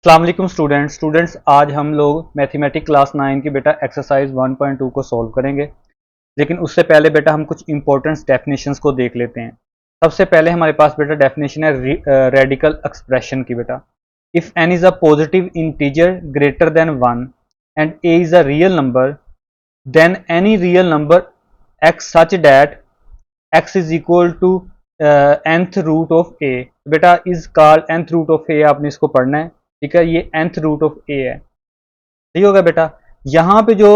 अस्सलाम वालेकुम स्टूडेंट्स आज हम लोग मैथमेटिक्स क्लास 9 की बेटा एक्सरसाइज 1.2 को सॉल्व करेंगे। लेकिन उससे पहले बेटा हम कुछ इंपॉर्टेंट डेफिनेशंस को देख लेते हैं। सबसे पहले हमारे पास बेटा डेफिनेशन है रेडिकल एक्सप्रेशन की बेटा। If n is a positive integer greater than 1 and a is a real number then any real number x such that x is equal to nth root of a। बेटा is called nth root of a, आपने इसको पढ़ना है। ठीक है, ये nth root of a है। सही होगा बेटा। यहाँ पे जो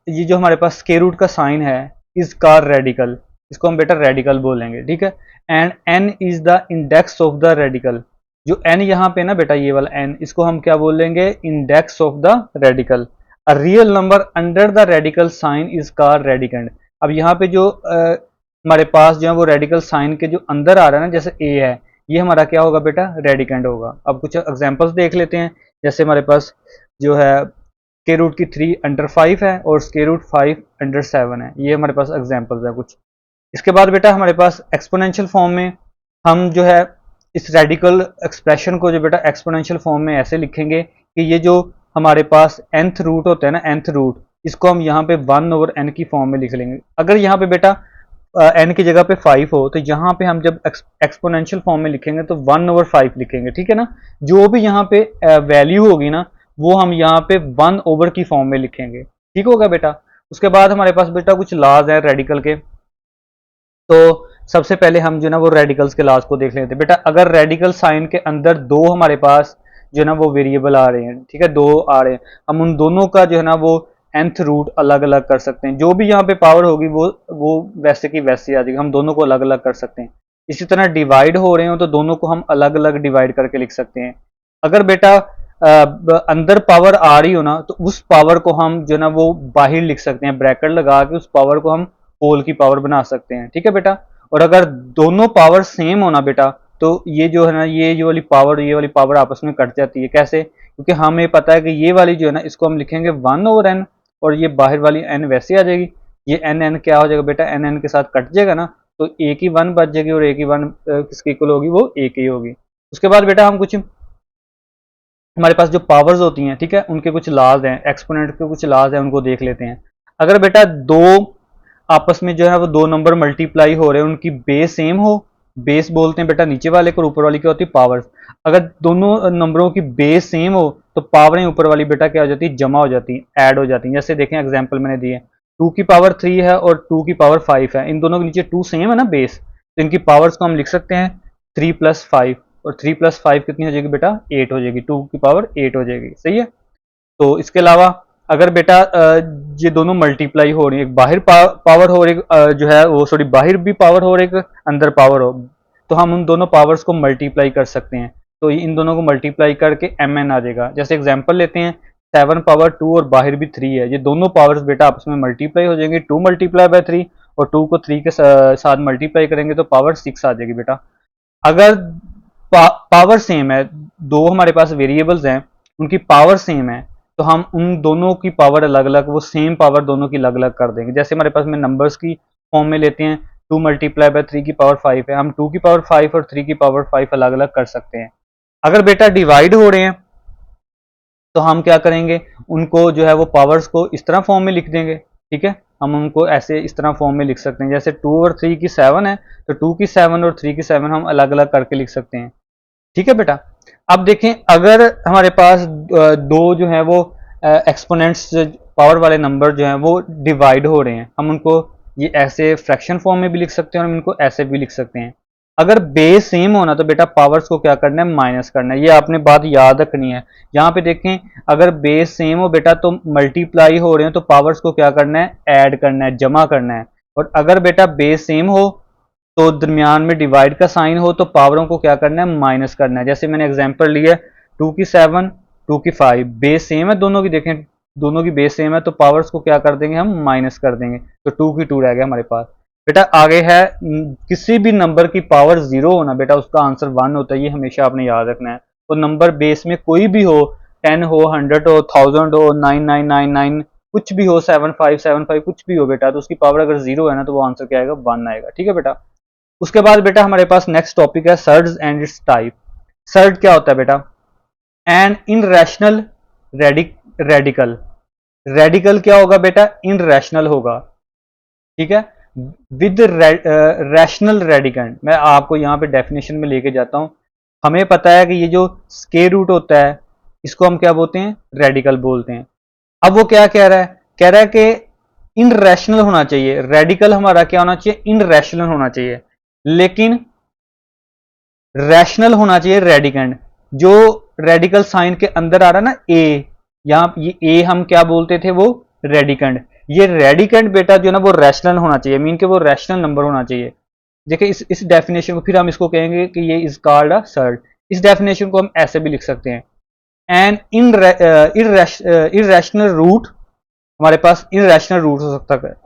ये जो हमारे पास स्क्वायर रूट का साइन है इज कॉल्ड रेडिकल, इसको हम बेटा रेडिकल बोलेंगे। ठीक है, and n is the index of the radical. जो n यहाँ पे ना बेटा, ये वाला n, इसको हम क्या बोलेंगे? Index of the radical. A real number under the radical sign is called radicand. अब यहाँ पे जो हमारे पास जो है वो रेडिकल साइन के जो अंदर आ रहा है ना, जैसे a है, ये हमारा क्या होगा बेटा? रेडिकेंड होगा। अब कुछ एग्जांपल्स देख लेते हैं। जैसे हमारे पास जो है स्क्वायर रूट की 3 अंडर 5 है और स्क्वायर रूट 5 अंडर 7 है। ये हमारे पास एग्जांपल्स है कुछ। इसके बाद बेटा हमारे पास एक्सपोनेंशियल फॉर्म में हम जो है इस रेडिकल एक्सप्रेशन को जो बेटा एक्सपोनेंशियल फॉर्म में ऐसे लिखेंगे कि ये जो हमारे पास nth रूट होता है ना, nth रूट, इसको हम यहाँ पे 1 ओवर n की फॉर्म में लिख लेंगे। अगर यहाँ पे बेटा n की जगह पे 5 हो तो यहाँ पे हम जब एक्सपोनेंशियल फॉर्म में लिखेंगे तो 1 ओवर 5 लिखेंगे। ठीक है ना, जो भी यहाँ पे वैल्यू होगी ना, वो हम यहाँ पे 1 ओवर की फॉर्म में लिखेंगे। ठीक होगा बेटा। उसके बाद हमारे पास बेटा कुछ लॉज है रेडिकल के। तो सबसे पहले हम जो ना वो रेडिकल्स के लॉज को देख लेते हैं बेटा। अगर रेडिकल साइन के अंदर दो हमारे पास जो ना वो वेरिएबल आ रहे हैं, ठीक है, दो आ रहे हैं, हम उन दोनों का जो है ना वो nth रूट अलग अलग कर सकते हैं। जो भी यहाँ पे पावर होगी वो वैसे की वैसे आ जाएगी, हम दोनों को अलग अलग कर सकते हैं। इसी तरह डिवाइड हो रहे हो तो दोनों को हम अलग अलग डिवाइड करके लिख सकते हैं। अगर बेटा अंदर पावर आ रही हो ना, तो उस पावर को हम जो ना वो बाहर लिख सकते हैं, ब्रैकेट लगा के उस पावर को हम होल की पावर बना सकते हैं। ठीक है बेटा। और अगर दोनों पावर सेम होना बेटा, तो ये जो है ना, ये जो वाली पावर आपस में कट जाती है। कैसे? क्योंकि हमें पता है कि ये वाली जो है ना, इसको हम लिखेंगे 1 ओवर n, और ये बाहर वाली n वैसे आ जाएगी। ये n n क्या हो जाएगा बेटा? n n के साथ कट जाएगा ना, तो एक ही 1 बच जाएगी, और एक ही 1 किसकी इक्वल होगी? वो एक ही होगी। उसके बाद बेटा हम कुछ हमारे पास जो पावर्स होती हैं, ठीक है, उनके कुछ लॉज हैं, एक्सपोनेंट के कुछ लॉज हैं, उनको देख लेते हैं। अगर बेटा दो आपस में जो है वो दो नंबर मल्टीप्लाई हो रहे हैं, उनकी बेस सेम हो, बेस बोलते हैं बेटा नीचे वाले को, ऊपर वाली क्या होती है? पावर्स। अगर दोनों नंबरों की बेस सेम हो तो पावरें ऊपर वाली बेटा क्या हो जाती है? जमा हो जाती है, ऐड हो जाती है। जैसे देखें एग्जाम्पल मैंने दिए, 2 की पावर 3 है और 2 की पावर 5 है, इन दोनों के नीचे 2 सेम है ना बेस, तो इनकी पावर्स को हम लिख सकते हैं 3 प्लस 5, और 3 प्लस 5 कितनी हो जाएगी बेटा? 8 हो जाएगी, 2 की पावर 8 हो जाएगी। सही है। तो इसके अलावा अगर बेटा ये दोनों मल्टीप्लाई हो रही है, एक बाहर पावर हो रही जो है वो, सॉरी, बाहर भी पावर हो रही है, अंदर पावर हो, तो हम उन दोनों पावर्स को मल्टीप्लाई कर सकते हैं। तो इन दोनों को मल्टीप्लाई करके mn आ जाएगा। जैसे एग्जांपल लेते हैं, 7 पावर 2 और बाहर भी 3 है, ये दोनों पावर्स बेटा आपस में मल्टीप्लाई हो जाएंगे, 2 मल्टीप्लाई बाय 3, और 2 को 3 के साथ मल्टीप्लाई करेंगे तो पावर 6 आ जाएगी बेटा। अगर पावर सेम है, दो हमारे पास वेरिएबल्स हैं, उनकी पावर सेम है, तो हम उन दोनों की पावर अलग अलग, वो सेम पावर दोनों की अलग अलग कर देंगे। जैसे हमारे पास में नंबर्स की फॉर्म में लेते हैं, 2 मल्टीप्लाई बाय 3 की पावर 5 है, हम 2 की पावर 5 और 3 की पावर 5 अलग अलग कर सकते हैं। अगर बेटा डिवाइड हो रहे हैं तो हम क्या करेंगे? उनको जो है वो पावर्स को इस तरह फॉर्म में लिख देंगे। ठीक है, हम उनको ऐसे इस तरह फॉर्म में लिख सकते हैं। जैसे 2 और 3 की 7 है, तो 2 की 7 और 3 की 7 हम अलग अलग करके लिख सकते हैं। ठीक है बेटा। अब देखें, अगर हमारे पास दो जो है वो एक्सपोनेंट्स पावर वाले नंबर जो हैं वो डिवाइड हो रहे हैं, हम उनको ये ऐसे फ्रैक्शन फॉर्म में भी लिख सकते हैं और हम इनको ऐसे भी लिख सकते हैं। अगर बेस सेम होना तो बेटा पावर्स को क्या करना है? माइनस करना है। ये आपने बात याद रखनी है। यहाँ पे देखें, अगर बेस सेम हो बेटा तो मल्टीप्लाई हो रहे हैं, तो पावर्स को क्या करना है? ऐड करना है, जमा करना है। और अगर बेटा बेस सेम हो तो दरमियान में डिवाइड का साइन हो तो पावरों को क्या करना है? माइनस करना है। जैसे मैंने एग्जांपल लिया, 2 की 7, 2 की 5, बेस सेम है दोनों की, देखें दोनों की बेस सेम है, तो पावर्स को क्या कर देंगे? हम माइनस कर देंगे, तो 2 की 2 रह गया हमारे पास। बेटा आगे है, किसी भी नंबर की पावर 0 होना बेटा उसका आंसर 1 होता है, ये हमेशा आपने याद रखना है। तो नंबर बेस में कोई भी हो, 10 हो, 100 हो, 1000 हो, 9999, कुछ भी हो, 7575, कुछ भी हो बेटा, तो उसकी पावर अगर 0 है ना, तो वो आंसर क्या आएगा? 1 आएगा। ठीक है बेटा। उसके बाद बेटा हमारे पास नेक्स्ट टॉपिक है surds and it's type. Surd क्या होता है बेटा? And इनरैशनल radical. रेडिकल क्या होगा बेटा? इनरैशनल होगा, ठीक है। विद रैशनल रेडिकेंड, मैं आपको यहाँ पे डेफिनेशन में लेके जाता हूँ। हमें पता है कि ये जो स्क्वायर रूट होता है इसको हम क्या बोलते हैं? रेडिकल बोलते हैं। अब वो क्या कह रहा है? कह रहा है कि इनरैशनल होना चाहिए। रेडिकल हमारा क्या होना चाहिए? इनरैशनल होना चाहिए, लेकिन रैशनल होना चाहिए रेडिकेंड। जो रेडिकल साइन के अंदर आ रहा है ना ए, यहां ये ए हम क्या बोलते थे? वो रेडिकेंड। ये रेडिकेंड बेटा जो है ना वो रैशनल होना चाहिए, मीन के वो रैशनल नंबर होना चाहिए। देखिए इस डेफिनेशन को फिर हम इसको कहेंगे कि ये इज कॉल्ड अ सर्ड। इस डेफिनेशन को हम ऐसे भी लिख सकते हैं, एंड इनरैशनल रूट, हमारे पास इनरैशनल रूट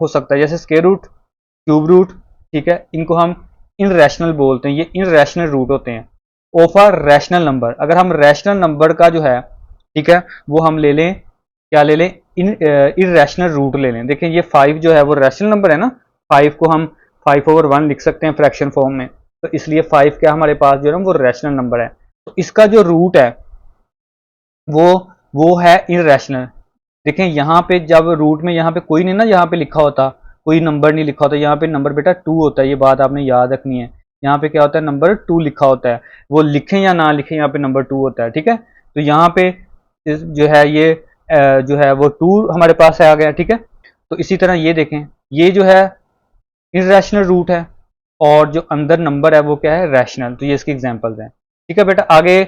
हो सकता है जैसे स्क्वायर रूट, क्यूब रूट, ठीक है। इनको हम इनरैशनल बोलते हैं, ये इनरैशनल रूट होते हैं ऑफ अ रैशनल नंबर। अगर हम रैशनल नंबर का जो है, ठीक है, वो हम ले लें, क्या ले लें? इनरैशनल रूट ले लें। देखें ये 5 जो है वो रैशनल नंबर है ना, 5 को हम 5/1 लिख सकते हैं फ्रैक्शन फॉर्म में, तो इसलिए 5 क्या हमारे पास जो है वो रैशनल नंबर है। तो इसका जो रूट है वो वो है इनरैशनल। देखें यहाँ पे जब रूट में यहाँ पे कोई नहीं ना, यहाँ पे लिखा होता, कोई नंबर नहीं लिखा होता, यहाँ पे नंबर बेटा 2 होता है, ये बात आपने याद रखनी है। यहाँ पे क्या होता है? नंबर 2 लिखा होता है, वो लिखें या ना लिखें यहाँ पे नंबर 2 होता है, ठीक है। तो यहाँ पे जो है ये जो है वो 2 हमारे पास आ गया, ठीक है। तो इसी तरह ये देखें, ये जो है इनरैशनल रूट है और जो अंदर नंबर है वो क्या है? रैशनल। तो ये इसके एग्जाम्पल्स हैं, ठीक है बेटा। आगे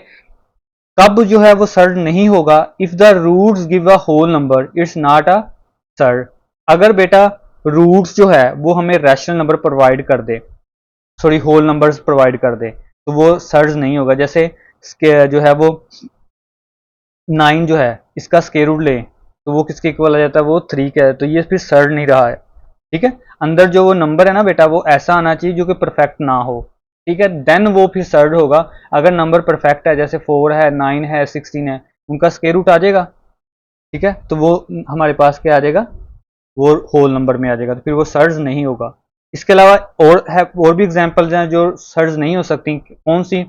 कब जो है वो सर्ड नहीं होगा? If the roots give a whole number it's not a surd. अगर बेटा रूट्स जो है वो हमें रैशनल नंबर प्रोवाइड कर दे, सॉरी होल नंबर्स प्रोवाइड कर दे, तो वो सर्ज नहीं होगा। जैसे जो है वो 9 जो है इसका स्क्वायर रूट ले तो वो किसके इक्वल आ जाता है? वो 3 का है, तो ये फिर सर्ड नहीं रहा है, ठीक है। अंदर जो वो नंबर है ना बेटा वो ऐसा आना चाहिए जो कि परफेक्ट ना हो, ठीक है, देन वो फिर सर्ड होगा। अगर नंबर परफेक्ट है, जैसे 4 है, 9 है, 16 है, उनका स्क्वायर रूट आ जाएगा, ठीक है, तो वो हमारे पास क्या आ जाएगा? वो होल नंबर में आ जाएगा, तो फिर वो सर्ज नहीं होगा। इसके अलावा और भी एग्जांपल्स हैं जो सर्ज नहीं हो सकती। कौन सी?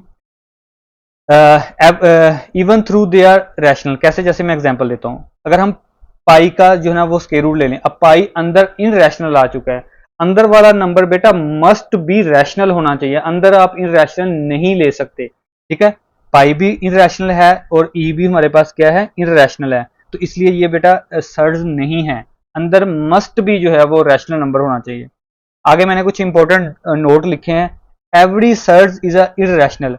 Even through they are rational. कैसे? जैसे मैं एग्जांपल देता हूँ, अगर हम पाई का जो है ना वो स्क्वायर रूट ले लें, अब पाई अंदर इन रैशनल आ चुका है, अंदर वाला नंबर बेटा मस्ट बी रैशनल होना चाहिए, अंदर आप इन रैशनल नहीं ले सकते, ठीक है। पाई भी इन रैशनल है और ई भी हमारे पास क्या है? इन रैशनल है, तो इसलिए ये बेटा सर्ज नहीं है, अंदर मस्ट भी जो है वो रैशनल नंबर होना चाहिए। आगे मैंने कुछ इंपॉर्टेंट नोट लिखे हैं। Every surge is a irrational.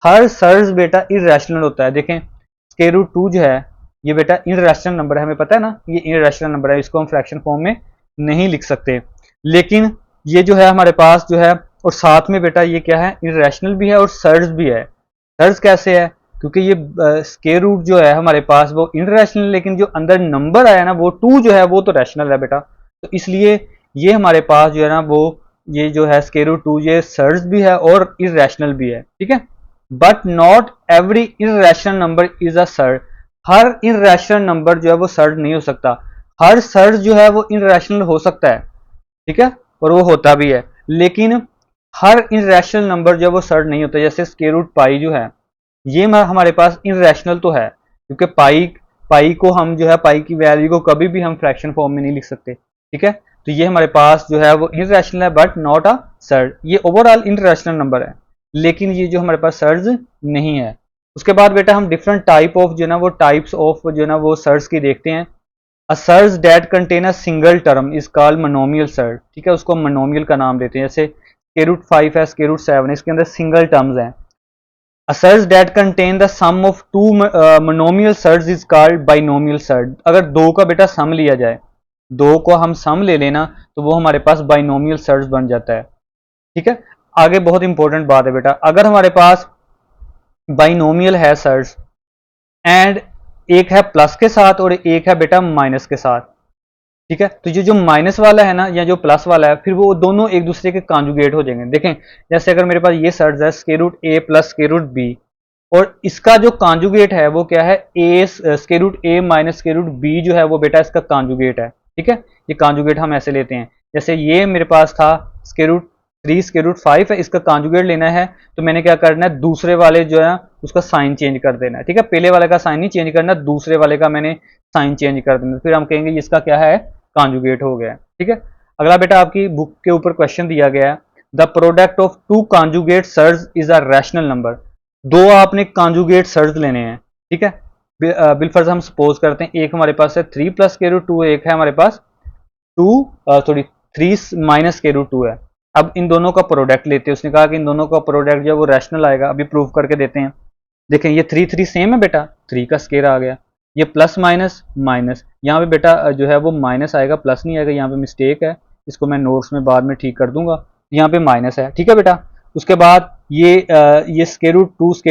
Her surge बेटा इररेशनल होता है। देखें स्क्वायर रूट 2 जो है ये बेटा इररेशनल नंबर है, हमें पता है ना, ये इररेशनल नंबर है, इसको हम फ्रैक्शन फॉर्म में नहीं लिख सकते। लेकिन ये जो है हमारे पास जो है, और साथ में बेटा ये क्या है? इररेशनल भी है और सर्ज भी है। सर्ज कैसे है? क्योंकि ये स्क्वायर रूट जो है हमारे पास वो इनरैशनल, लेकिन जो अंदर नंबर आया ना वो 2 जो है वो तो रैशनल है बेटा, तो इसलिए ये हमारे पास जो है ना वो ये जो है स्क्वायर रूट 2 ये सर्ज भी है और इररेशनल भी है, ठीक है। But not every irrational number is a surge. Her irrational number जो है वो सर्ज नहीं हो सकता, हर सर्ज जो है वो इररेशनल हो सकता है, ठीक है, और वो होता भी है। लेकिन हर इररेशनल नंबर जो है वो सर्ज नहीं होता। जैसे स्क्वायर रूट पाई जो है ये हमारे पास इररेशनल तो है, क्योंकि पाई पाई को हम जो है पाई की वैल्यू को कभी भी हम फ्रैक्शन फॉर्म में नहीं लिख सकते, ठीक है। तो ये हमारे पास जो है वो इररेशनल है बट नॉट अ सर्ज। ये ओवरऑल इररेशनल नंबर है, लेकिन ये जो हमारे पास सर्ज नहीं है। उसके बाद बेटा हम डिफरेंट टाइप ऑफ जो है ना वो टाइप्स ऑफ जो है ना वो सर्ज की देखते हैं। A surge that contain a single term is called monomial surge, ठीक है, उसको मोनोमियल का नाम देते हैं। जैसे स्क्वायर रूट 5 है, स्क्वायर रूट 7 है, इसके अंदर सिंगल टर्म्स हैं। A surge that contain the sum of two monomial surge is called binomial surge। अगर दो का बेटा सम लिया जाए, दो को हम सम ले लेना तो वो हमारे पास बाइनोमियल सर्ज बन जाता है, ठीक है। आगे बहुत इंपॉर्टेंट बात है बेटा, अगर हमारे पास बाइनोमियल है सर्ज एंड एक है प्लस के साथ और एक है बेटा माइनस के साथ, ठीक है, तो ये जो माइनस वाला है ना या जो प्लस वाला है फिर वो दोनों एक दूसरे के कॉन्जुगेट हो जाएंगे। देखें जैसे अगर मेरे पास ये सर्ज है स्क्वायर रूट ए प्लस स्क्वायर रूट बी, और इसका जो कॉन्जुगेट है वो क्या है? A square root A minus square root B जो है वो बेटा इसका कॉन्जुगेट है, ठीक है। ये कॉन्जुगेट हम ऐसे लेते हैं, जैसे ये मेरे पास था स्क्वायर रूट 3 स्क्वायर रूट 5 है, इसका कॉन्जुगेट लेना है तो मैंने क्या करना है, दूसरे वाले जो है उसका साइन चेंज कर देना है। ठीक है, पहले वाले का साइन नहीं चेंज करना, दूसरे वाले का मैंने साइन चेंज कर देना, फिर हम कहेंगे इसका क्या है, कॉन्जुगेट हो गया। ठीक है, अगला बेटा आपकी बुक के ऊपर क्वेश्चन दिया गया है, the product of two conjugate surds is a rational number. दो आपने कॉन्जुगेट सर्ज लेने हैं। ठीक है, बिलफर्ज हम सपोज करते हैं, एक हमारे पास है 3 प्लस स्क्वायर रूट 2, एक है हमारे पास 3 माइनस स्क्वायर रूट 2 है। अब इन दोनों का प्रोडक्ट लेते हैं, उसने कहा कि इन दोनों का प्रोडक्ट जो वो रैशनल आएगा। अभी प्रूव करके देते हैं। देखें ये 3 सेम है बेटा, 3 का स्क्वायर आ गया, ये प्लस माइनस माइनस, यहाँ पे बेटा जो है वो माइनस आएगा, प्लस नहीं आएगा, यहाँ पे मिस्टेक है, इसको मैं नोट्स में बाद में ठीक कर दूंगा। यहाँ पे माइनस है। ठीक है बेटा, उसके बाद ये स्क्वायर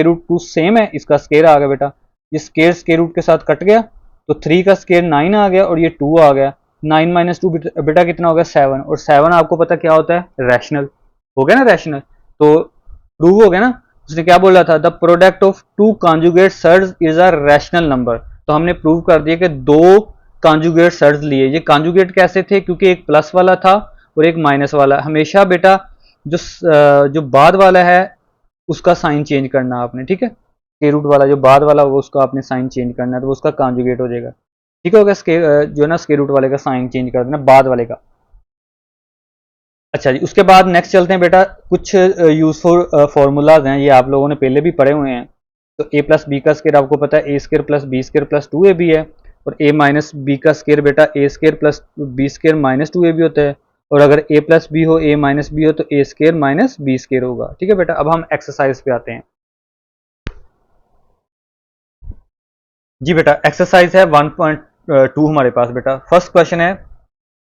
रूट टू सेम है, इसका स्क्वायर आ गया बेटा, ये स्क्वायर रूट के साथ कट गया, तो 3 का स्क्वायर 9 आ गया और ये 2 आ गया। 9 माइनस 2 बेटा कितना हो गया, 7, और 7 आपको पता क्या होता है, रैशनल हो गया ना, रैशनल, तो प्रूव हो गया ना। उसने क्या बोला था, the product of two conjugate surds is a rational number. तो हमने प्रूव कर दिया कि दो कॉन्जुगेट सर्ज लिए। ये कॉन्जुगेट कैसे थे, क्योंकि एक प्लस वाला था और एक माइनस वाला। हमेशा बेटा जो बाद वाला है उसका साइन चेंज करना आपने। ठीक है, स्क्वायर रूट वाला जो बाद वाला वो उसका आपने साइन चेंज करना है, तो उसका कॉन्जुगेट हो जाएगा। ठीक है, जो है ना स्क्वायर रूट वाले का साइन चेंज कर देना, बाद वाले का। अच्छा जी, उसके बाद नेक्स्ट चलते हैं बेटा, कुछ यूजफुल फॉर्मूलाज हैं, ये आप लोगों ने पहले भी पढ़े हुए हैं। तो ए प्लस बी का स्क्वायर आपको पता है, A square plus B square plus 2 A B है, और ए माइनस बी का स्क्वायर बेटा A square plus B square minus 2 A B होता है, और अगर ए प्लस बी हो ए माइनस बी हो तो A square minus B square होगा। ठीक है बेटा, अब हम एक्सरसाइज पे आते हैं। जी बेटा, एक्सरसाइज है 1.2 हमारे पास बेटा। फर्स्ट क्वेश्चन है,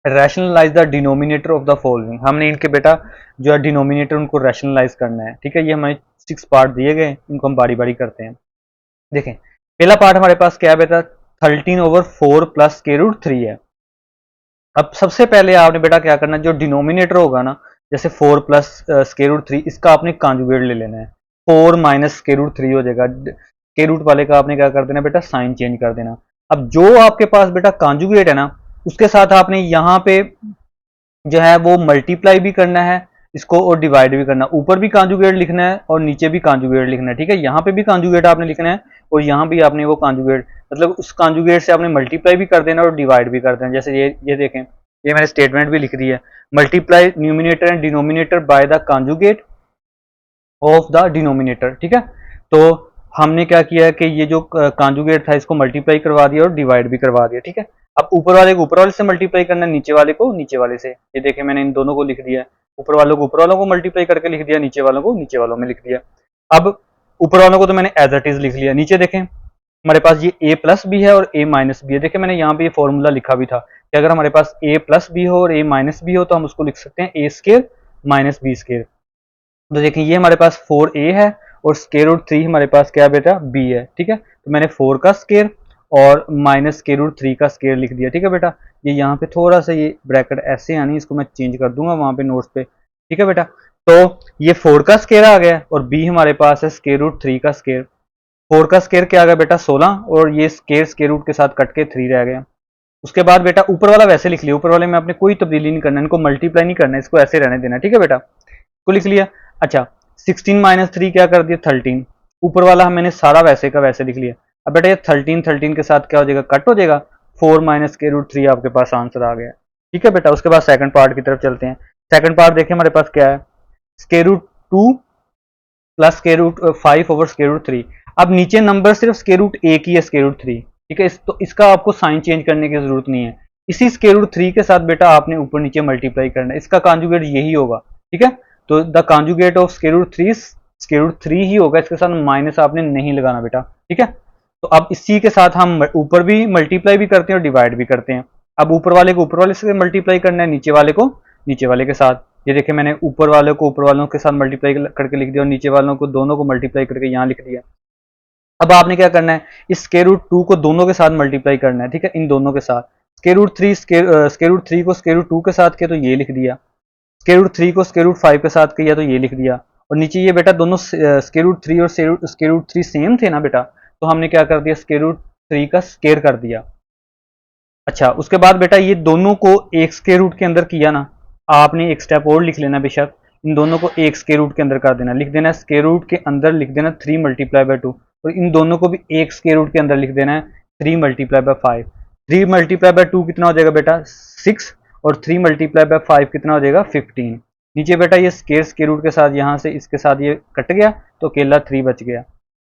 rationalise the denominator of the following. हमने इनके बेटा जो है डिनोमिनेटर उनको रैशनलाइज करना है। ठीक है, ये हमारे 6 पार्ट दिए गए, इनको हम बारी बारी करते हैं। देखें, पहला पार्ट हमारे पास क्या है बेटा, 13/4 प्लस स्क्वायर रूट 3 है। अब सबसे पहले आपने बेटा क्या करना है, जो डिनोमिनेटर होगा ना, जैसे 4 प्लस स्क्वायर रूट 3, इसका आपने कॉन्जुगेट ले लेना है। 4 माइनस स्क्वायर रूट 3 हो जाएगा, स्क्वायर रूट वाले का आपने क्या कर देना बेटा, साइन चेंज कर देना। अब जो आपके पास बेटा कॉन्जुगेट है ना, उसके साथ आपने यहाँ पे जो है वो मल्टीप्लाई भी करना है इसको, और डिवाइड भी करना। ऊपर भी कॉन्जुगेट लिखना है और नीचे भी कॉन्जुगेट लिखना है। ठीक है, यहाँ पे भी कॉन्जुगेट आपने लिखना है और यहाँ भी आपने वो कॉन्जुगेट, मतलब उस कॉन्जुगेट से आपने मल्टीप्लाई भी कर देना और डिवाइड भी कर देना। जैसे ये देखें, ये मैंने स्टेटमेंट भी लिख दी है, multiply numerator and denominator by the conjugate of the denominator. ठीक है, तो हमने क्या किया कि ये जो कॉन्जुगेट था इसको मल्टीप्लाई करवा दिया और डिवाइड भी करवा दिया। ठीक है, अब ऊपर वाले को ऊपर वाले से मल्टीप्लाई करना है, नीचे वाले को नीचे वाले से। ये देखें, मैंने इन दोनों को लिख दिया, ऊपर वालों को ऊपर वालों को मल्टीप्लाई करके लिख दिया, नीचे वालों को नीचे वालों में लिख दिया। अब ऊपर वालों को तो मैंने एज इट इज लिख लिया। नीचे देखें, हमारे पास ये ए प्लस बी है और ए माइनस बी है। देखें, मैंने यहाँ पे ये फॉर्मूला लिखा भी था कि अगर हमारे पास ए प्लस बी हो और ए माइनस बी हो तो हम उसको लिख सकते हैं ए स्क्वायर माइनस बी स्क्वायर। तो देखिए, ये हमारे पास 4a है और स्क्वायर रूट 3 हमारे पास क्या बेटा, b है। ठीक है, तो मैंने 4 का स्क्वायर और माइनस स्क्वायर रूट 3 का स्क्वायर लिख दिया। ठीक है बेटा, ये यहाँ पे थोड़ा सा ये ब्रैकेट ऐसे आनी, इसको मैं चेंज कर दूंगा वहां पे नोट्स पे। ठीक है बेटा, तो ये 4 का स्क्वायर आ गया और b हमारे पास है स्क्वायर रूट 3 का स्क्वायर। 4 का स्क्वायर क्या आ गया बेटा, 16, और ये स्क्वायर रूट के साथ कट के 3 रह गया। उसके बाद बेटा ऊपर वाला वैसे लिख लिया, ऊपर वाले में आपने कोई तब्दीली नहीं करना, इनको मल्टीप्लाई नहीं करना, इसको ऐसे रहने देना। ठीक है बेटा, को लिख लिया। अच्छा, 16 माइनस 3 क्या कर दिया, 13। ऊपर वाला मैंने सारा वैसे का वैसे लिख लिया। अब बेटा ये 13 के साथ क्या हो जाएगा, कट हो जाएगा। 4 माइनस स्क्वायर रूट 3 आपके पास आंसर आ गया। ठीक है बेटा, उसके बाद सेकंड पार्ट की तरफ चलते हैं। सेकंड पार्ट देखें, हमारे पास क्या है, square root 2 plus square root 5 over square root 3। अब नीचे नंबर सिर्फ स्क्वायर रूट एक ही है, स्क्वायर रूट 3। ठीक है, तो इसका आपको साइन चेंज करने की जरूरत नहीं है। इसी स्क्वायर रूट 3 के साथ बेटा आपने ऊपर नीचे मल्टीप्लाई करना है, इसका कॉन्जुगेट यही होगा। ठीक है, तो the conjugate of square root 3 ही होगा, इसके साथ माइनस आपने नहीं लगाना बेटा। ठीक है, तो अब इसी के साथ हम ऊपर भी मल्टीप्लाई भी करते हैं और डिवाइड भी करते हैं। अब ऊपर वाले को ऊपर वाले से मल्टीप्लाई करना है, नीचे वाले को नीचे वाले के साथ। ये देखिए, मैंने ऊपर वाले को ऊपर वालों के साथ मल्टीप्लाई करके लिख दिया और नीचे वालों को दोनों को मल्टीप्लाई करके यहाँ लिख दिया। अब आपने क्या करना है, इस स्क्वायर रूट 2 को दोनों के साथ मल्टीप्लाई करना है। ठीक है, इन दोनों के साथ। स्क्वायर रूट 3 स्क्वायर रूट 3 को स्क्वायर रूट 2 के साथ किया तो ये लिख दिया, स्क्वायर रूट 3 को स्क्वायर रूट 5 के साथ किया तो ये लिख दिया। और नीचे ये बेटा दोनों स्क्वायर रूट 3 और स्क्वायर रूट 3 सेम थे ना बेटा, तो हमने क्या कर दिया, स्क्वायर रूट 3 का स्क्वायर कर दिया। अच्छा, उसके बाद बेटा ये दोनों को एक स्क्वायर रूट के अंदर किया ना, आपने एक स्टेप और लिख लेना बेशक, इन दोनों को एक स्क्वायर रूट के अंदर कर देना, लिख देना स्क्वायर रूट के अंदर लिख देना 3 मल्टीप्लाई बाय 2, और इन दोनों को भी एक स्क्वायर रूट के अंदर लिख देना है 3 मल्टीप्लाई बाय 5। 3 मल्टीप्लाई बाय 2 कितना हो जाएगा बेटा 6, और 3 मल्टीप्लाई बाय 5 कितना हो जाएगा 15। नीचे बेटा ये स्क्वायर रूट के साथ यहाँ से इसके साथ ये कट गया तो अकेला 3 बच गया।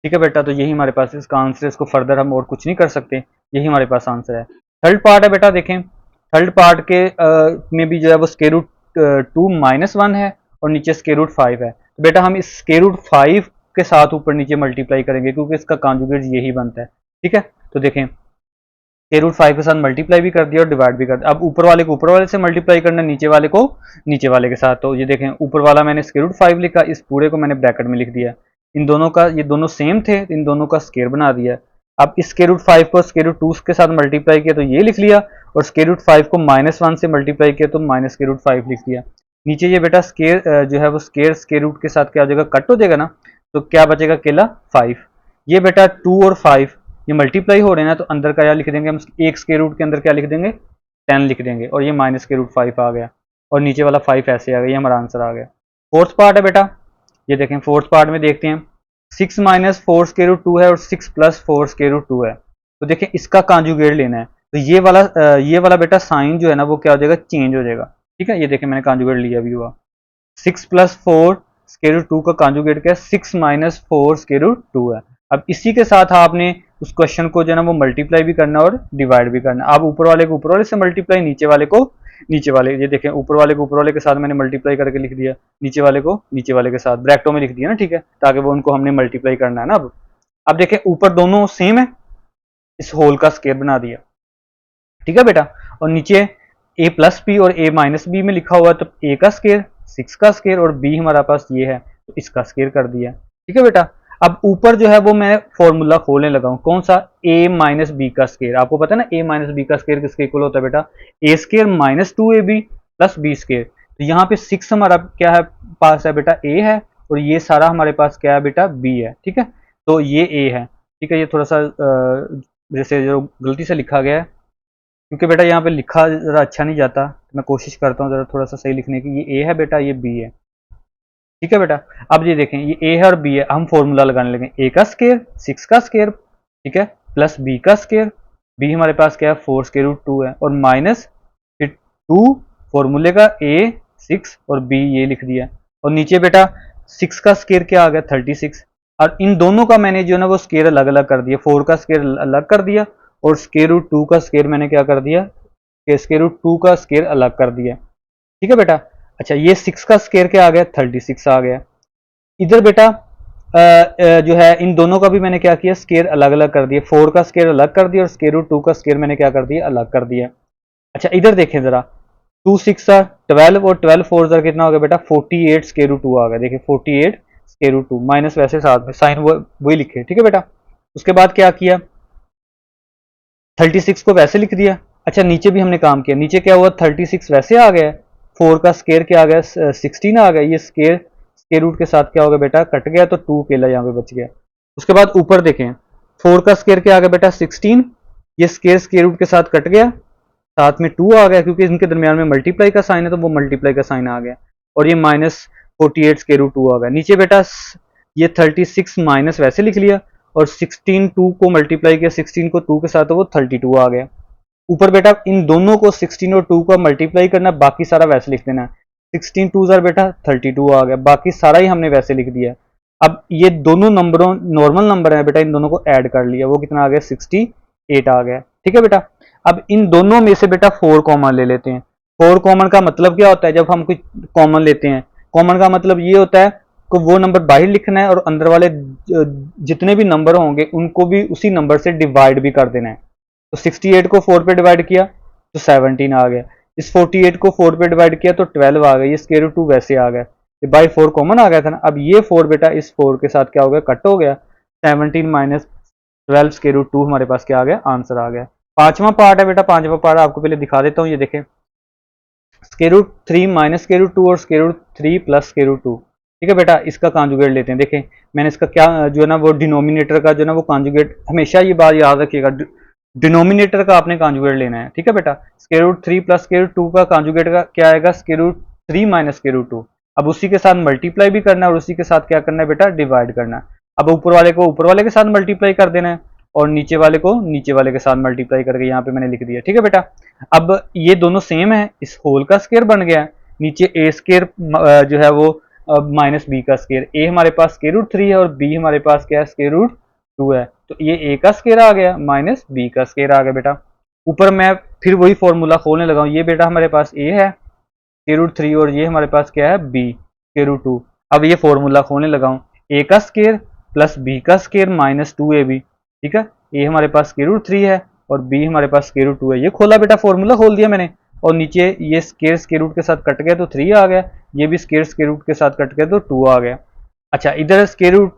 ठीक है बेटा, तो यही हमारे पास इसका आंसर है। इसको फर्दर हम और कुछ नहीं कर सकते, यही हमारे पास आंसर है। थर्ड पार्ट है बेटा, देखें थर्ड पार्ट के में भी जो है वो स्क्वायर रूट 2 माइनस 1 है और नीचे स्क्वायर रूट 5 है। तो बेटा हम इस स्क्वायर रूट 5 के साथ ऊपर नीचे मल्टीप्लाई करेंगे क्योंकि इसका कॉन्जुगेट यही बनता है। ठीक है, तो देखें स्क्वायर रूट 5 के साथ मल्टीप्लाई भी कर दिया और डिवाइड भी कर दिया। अब ऊपर वाले को ऊपर वाले से मल्टीप्लाई करना, नीचे वाले को नीचे वाले के साथ। तो ये देखें ऊपर वाला मैंने स्क्वायर रूट 5 लिखा, इस पूरे को मैंने ब्रैकेट में लिख दिया। इन दोनों का, ये दोनों सेम थे, इन दोनों का स्क्वायर बना दिया। अब इस स्क्वायर रूट 5 को स्क्वायर रूट 2 के साथ मल्टीप्लाई किया तो ये लिख लिया, और स्क्वायर रूट 5 को -1 से मल्टीप्लाई किया तो माइनस स्क्वायर रूट 5 लिख दिया। नीचे ये बेटा स्क्वायर जो है वो स्क्वायर रूट के साथ क्या हो जाएगा, कट हो जाएगा ना, तो क्या बचेगा अकेला 5। ये बेटा 2 और 5 ये मल्टीप्लाई हो रहे हैं ना, तो अंदर का क्या लिख देंगे हम, एक स्क्वायर रूट के अंदर क्या लिख देंगे 10 लिख देंगे, और ये माइनस स्क्वायर रूट 5 आ गया, और नीचे वाला 5 ऐसे आ गया, ये हमारा आंसर आ गया। फोर्थ पार्ट है बेटा, ये देखें फोर्थ पार्ट में देखते हैं 6 माइनस 4 स्क्वायर रूट 2 है और 6 प्लस 4 स्क्वायर रूट 2 है। तो देखें इसका कॉन्जुगेट लेना है, तो ये वाला बेटा साइन जो है ना वो क्या हो जाएगा, चेंज हो जाएगा। ठीक है, ये देखें मैंने कॉन्जुगेट लिया भी हुआ, 6 प्लस 4 स्क्वायर रूट 2 का कॉन्जुगेट क्या है, 6 माइनस 4 स्क्वायर रूट 2 है। अब इसी के साथ आपने उस क्वेश्चन को जो है ना वो मल्टीप्लाई भी करना और डिवाइड भी करना। आप ऊपर वाले को ऊपर वाले से मल्टीप्लाई, नीचे वाले को नीचे वाले, ये देखें ऊपर वाले को ऊपर वाले के साथ मैंने मल्टीप्लाई करके लिख दिया, नीचे वाले को नीचे वाले के साथ ब्रैकेटों में लिख दिया ना। ठीक है, ताकि वो उनको हमने मल्टीप्लाई करना है ना। अब देखें ऊपर दोनों सेम है, इस होल का स्क्वायर बना दिया। ठीक है बेटा, और नीचे a प्लस बी और a माइनस बी में लिखा हुआ है, तो a का स्क्वायर 6 का स्क्वायर और b हमारा पास ये है तो इसका स्क्वायर कर दिया। ठीक है बेटा, अब ऊपर जो है वो मैं फॉर्मूला खोलने लगा हूं, कौन सा, a माइनस बी का स्क्वायर। आपको पता है ना a माइनस बी का स्क्वायर किसके इक्वल होता है बेटा, a square minus 2ab plus B square. तो यहाँ पे 6 हमारा क्या है पास है बेटा, a है, और ये सारा हमारे पास क्या है बेटा, b है। ठीक है, तो ये a है। ठीक है, ये थोड़ा सा जैसे जो गलती से लिखा गया है, क्योंकि बेटा यहाँ पे लिखा जरा अच्छा नहीं जाता, तो मैं कोशिश करता हूँ जरा थोड़ा सा सही लिखने की। ये a है बेटा, ये b है। ठीक है बेटा, अब ये देखें ये a है और b है, हम फॉर्मूला लगाने लगे, a का स्क्वायर 6 का स्क्वायर, ठीक है, प्लस b का स्क्वायर, b हमारे पास क्या है 4 स्क्वायर रूट 2 है, और माइनस फिर 2 फॉर्मूले का a 6 और b ये लिख दिया, और नीचे बेटा 6 का स्क्वायर क्या आ गया 36, और इन दोनों का मैंने जो है ना वो स्क्वायर अलग अलग कर दिया, 4 का स्क्वायर अलग कर दिया और स्क्वायर रूट 2 का स्क्वायर मैंने क्या कर दिया, स्क्वायर रूट 2 का स्क्वायर अलग कर दिया। ठीक है बेटा, अच्छा ये 6 का स्क्वायर क्या आ गया 36 आ गया। इधर बेटा जो है इन दोनों का भी मैंने क्या किया, स्क्वायर अलग अलग कर दिया, 4 का स्क्वायर अलग कर दिया और स्क्वायर रूट 2 का स्क्वायर मैंने क्या कर दिया, अलग कर दिया। अच्छा इधर देखें जरा, 2 6 12 और 12 4 कितना हो गया बेटा 48 स्क्वायर रूट 2 आ गया। देखिए 48 स्क्वायर रूट 2 माइनस वैसे साथ में साइन वही लिखे। ठीक है बेटा, उसके बाद क्या किया, 36 को वैसे लिख दिया। अच्छा नीचे भी हमने काम किया, नीचे क्या हुआ 36 वैसे आ गया, 4 का स्क्वायर क्या आ गया 16 आ गया, ये स्क्वायर रूट के साथ क्या हो गया बेटा कट गया, तो 2 अकेला यहाँ पे बच गया। उसके बाद ऊपर देखें 4 का स्क्वायर क्या आ गया बेटा 16, ये स्क्वायर रूट के साथ कट गया, साथ में 2 आ गया, क्योंकि इनके दरमियान में मल्टीप्लाई का साइन है तो वो मल्टीप्लाई का साइन आ गया, और ये माइनस 48 स्क्वायर रूट 2 आ गया। नीचे बेटा ये 36 माइनस वैसे लिख लिया, और 16 2 को मल्टीप्लाई किया 16 को 2 के साथ, तो वो 32 आ गया। ऊपर बेटा इन दोनों को 16 और 2 का मल्टीप्लाई करना, बाकी सारा वैसे लिख देना, 16 2 बेटा 32 आ गया, बाकी सारा ही हमने वैसे लिख दिया। अब ये दोनों नंबरों नॉर्मल नंबर है बेटा, इन दोनों को ऐड कर लिया, वो कितना आ गया 68 आ गया। ठीक है बेटा, अब इन दोनों में से बेटा 4 कॉमन ले लेते हैं। 4 कॉमन का मतलब क्या होता है, जब हम कुछ कॉमन लेते हैं, कॉमन का मतलब ये होता है कि वो नंबर बाहर लिखना है और अंदर वाले जितने भी नंबर होंगे उनको भी उसी नंबर से डिवाइड भी कर देना है। तो 68 को 4 पे डिवाइड किया तो 17 आ गया, इस 48 को 4 पे डिवाइड किया तो 12 आ गया, ये स्क्वायर रूट 2 वैसे आ गया, ये बाई 4 कॉमन आ गया था ना। अब ये 4 बेटा इस 4 के साथ क्या हो गया, कट हो गया, 17 माइनस 12 स्क्वायर रूट 2 हमारे पास क्या आ गया, आंसर आ गया। पांचवा पार्ट है बेटा, पांचवा पार्ट आपको पहले दिखा देता हूँ, ये देखें square root 3 minus square root 2 और square root 3 plus square root 2। ठीक है बेटा, इसका कॉन्जुगेट लेते हैं। देखें मैंने इसका क्या जो है ना वो डिनोमिनेटर का जो है ना वो कॉन्जुगेट, हमेशा ये बात याद रखिएगा, डिनोमिनेटर का आपने कॉन्जुगेट लेना है। ठीक है बेटा, square root 3 plus square root 2 का कॉन्जुगेट का क्या आएगा, square root 3 minus square root 2। अब उसी के साथ मल्टीप्लाई भी करना है और उसी के साथ क्या करना है बेटा, डिवाइड करना है। अब ऊपर वाले को ऊपर वाले के साथ मल्टीप्लाई कर देना है और नीचे वाले को नीचे वाले के साथ मल्टीप्लाई करके यहाँ पे मैंने लिख दिया। ठीक है बेटा, अब ये दोनों सेम है, इस होल का स्क्वायर बन गया है, नीचे ए स्क्वायर जो है वो माइनस बी का स्क्वायर, ए हमारे पास स्क्वायर रूट 3 है और बी हमारे पास क्या है, स्क्वायर रूट 2 है, तो ये ए का स्क्वायर आ गया माइनस बी का स्क्वायर आ गया बेटा। ऊपर मैं फिर वही फॉर्मूला खोलने लगा हूँ, ये बेटा हमारे पास ए है स्क्वायर रूट 3 और ये हमारे पास क्या है, बी स्क्वायर रूट 2। अब ये फॉर्मूला खोलने लगा हूँ, ए का स्क्वायर प्लस बी का स्क्वायर माइनस 2ab। ठीक है, ए हमारे पास स्क्वायर रूट 3 है और बी हमारे पास स्क्वायर रूट 2 है, ये खोला बेटा, फॉर्मूला खोल दिया मैंने, और नीचे ये स्क्वायर रूट के साथ कट गया तो 3 आ गया, ये भी स्क्वायर रूट के साथ कट गया तो 2 आ गया। अच्छा, इधर स्क्वायर रूट,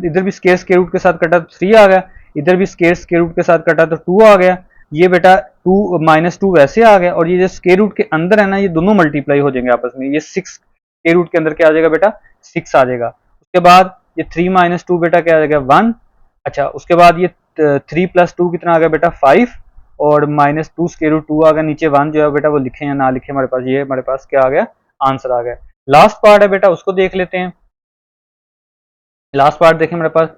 इधर भी स्क्वायर रूट के साथ कटा तो 3 आ गया, इधर भी स्क्वायर रूट के साथ कटा तो 2 आ गया, ये बेटा 2 माइनस 2 वैसे आ गया, और ये जो स्क्वायर रूट के अंदर है ना, ये दोनों मल्टीप्लाई हो जाएंगे आपस में, ये 6 स्क्वायर रूट के अंदर क्या आ जाएगा बेटा, 6 आ जाएगा। उसके बाद ये 3 माइनस 2 बेटा क्या आ जाएगा, 1। अच्छा, उसके बाद ये 3 प्लस 2 कितना आ गया बेटा, 5, और माइनस 2 स्क्वायर रूट 2 आ गया, नीचे 1 जो है बेटा वो लिखे या ना लिखे हमारे पास, ये हमारे पास क्या आ गया, आंसर आ गया। लास्ट पार्ट है बेटा, उसको देख लेते हैं। लास्ट पार्ट देखें, मेरे पास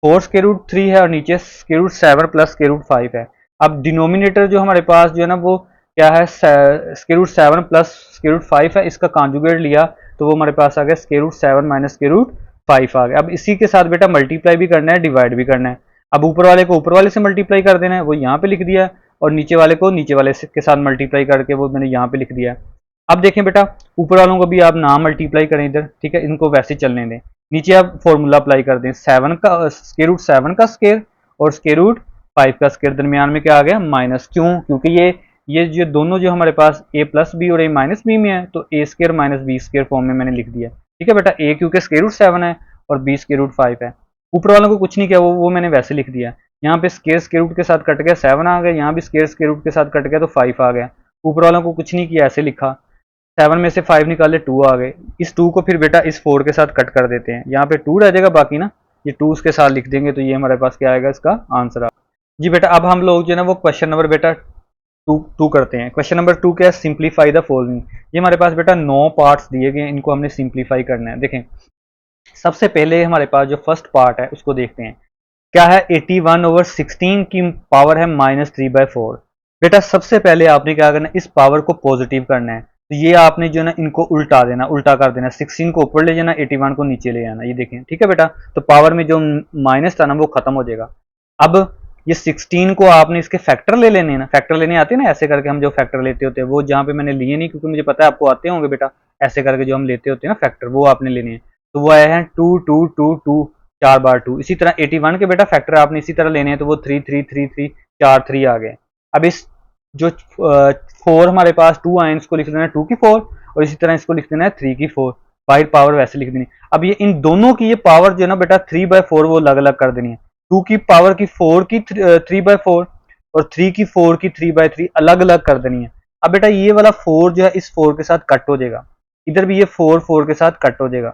4 स्क्वायर रूट 3 है और नीचे square root 7 plus square root 5 है। अब डिनोमिनेटर जो हमारे पास जो है ना वो क्या है, square root 7 plus square root 5 है, इसका कॉन्जुगेट लिया तो वो हमारे पास आ गया square root 7 minus square root 5 आ गया। अब इसी के साथ बेटा मल्टीप्लाई भी करना है, डिवाइड भी करना है। अब ऊपर वाले को ऊपर वाले से मल्टीप्लाई कर देना है, वो यहाँ पे लिख दिया, और नीचे वाले को नीचे वाले के साथ मल्टीप्लाई करके वो मैंने यहाँ पे लिख दिया। अब देखें बेटा, ऊपर वालों को भी आप ना मल्टीप्लाई करें इधर, ठीक है, इनको वैसे चलने दें। नीचे आप फॉर्मूला अप्लाई कर दें, 7 का स्क्वायर रूट 7 का स्क्वायर और स्क्वायर रूट 5 का स्क्वायर, दरमियान में क्या आ गया, माइनस। क्यों? क्योंकि ये जो दोनों जो हमारे पास ए प्लस बी और ए माइनस बी में है, तो A square minus B square form में मैंने लिख दिया। ठीक है बेटा, ए क्योंकि स्क्वायर रूट 7 है और बी स्क्वायर रूट 5 है। ऊपर वालों को कुछ नहीं किया, वो मैंने वैसे लिख दिया। यहाँ पे स्क्वायर रूट के साथ कट गया 7 आ गया, यहाँ भी स्क्वायर रूट के साथ कट गया तो 5 आ गया। ऊपर वालों को कुछ नहीं किया, ऐसे लिखा, 7 में से 5 निकाले 2 आ गए। इस 2 को फिर बेटा इस 4 के साथ कट कर देते हैं, यहाँ पे 2 रह जाएगा बाकी ना, ये 2 उसके साथ लिख देंगे तो ये हमारे पास क्या आएगा, इसका आंसर आ जी बेटा। अब हम लोग जो है ना वो क्वेश्चन नंबर बेटा 2 करते हैं। क्वेश्चन नंबर 2 क्या है, सिंप्लीफाई द फॉलोइंग। ये हमारे पास बेटा 9 पार्ट्स दिए गए, इनको हमने सिंप्लीफाई करना है। देखें, सबसे पहले हमारे पास जो फर्स्ट पार्ट है उसको देखते हैं, क्या है, 81/16 की पावर है -3/4। बेटा सबसे पहले आपने क्या करना है, इस पावर को पॉजिटिव करना है, तो ये आपने जो है ना इनको उल्टा देना, उल्टा कर देना, 16 को ऊपर ले जाना, 81 को नीचे ले आना। ये देखें, ठीक है बेटा, तो पावर में जो माइनस था ना वो खत्म हो जाएगा। अब ये 16 को आपने इसके फैक्टर ले लेने ना, फैक्टर लेने आते हैं ना, ऐसे करके हम जो फैक्टर लेते होते हैं, वो जहाँ पे मैंने लिए नहीं क्योंकि मुझे पता है आपको आते होंगे बेटा, ऐसे करके जो हम लेते होते हैं ना फैक्टर, वो आपने लेने हैं। तो वो आए हैं 2 2 2 2 4 बार 2। इसी तरह 81 के बेटा फैक्टर आपने इसी तरह लेने हैं, तो वो 3 3 3 3 4 3 आ गए। अब इस जो 4 हमारे पास 2 आए, इसको लिख देना है 2 की 4, और इसी तरह इसको लिख देना है 3 की 4, बाहर पावर वैसे लिख देनी। अब ये इन दोनों की ये पावर जो है ना बेटा 3/4 वो अलग अलग कर देनी है। 2 की पावर की 4 की 3/4 और 3 की 4 की 3/3 अलग अलग कर देनी है। अब बेटा ये वाला 4 जो है इस 4 के साथ कट हो जाएगा, इधर भी ये 4 4 के साथ कट हो जाएगा,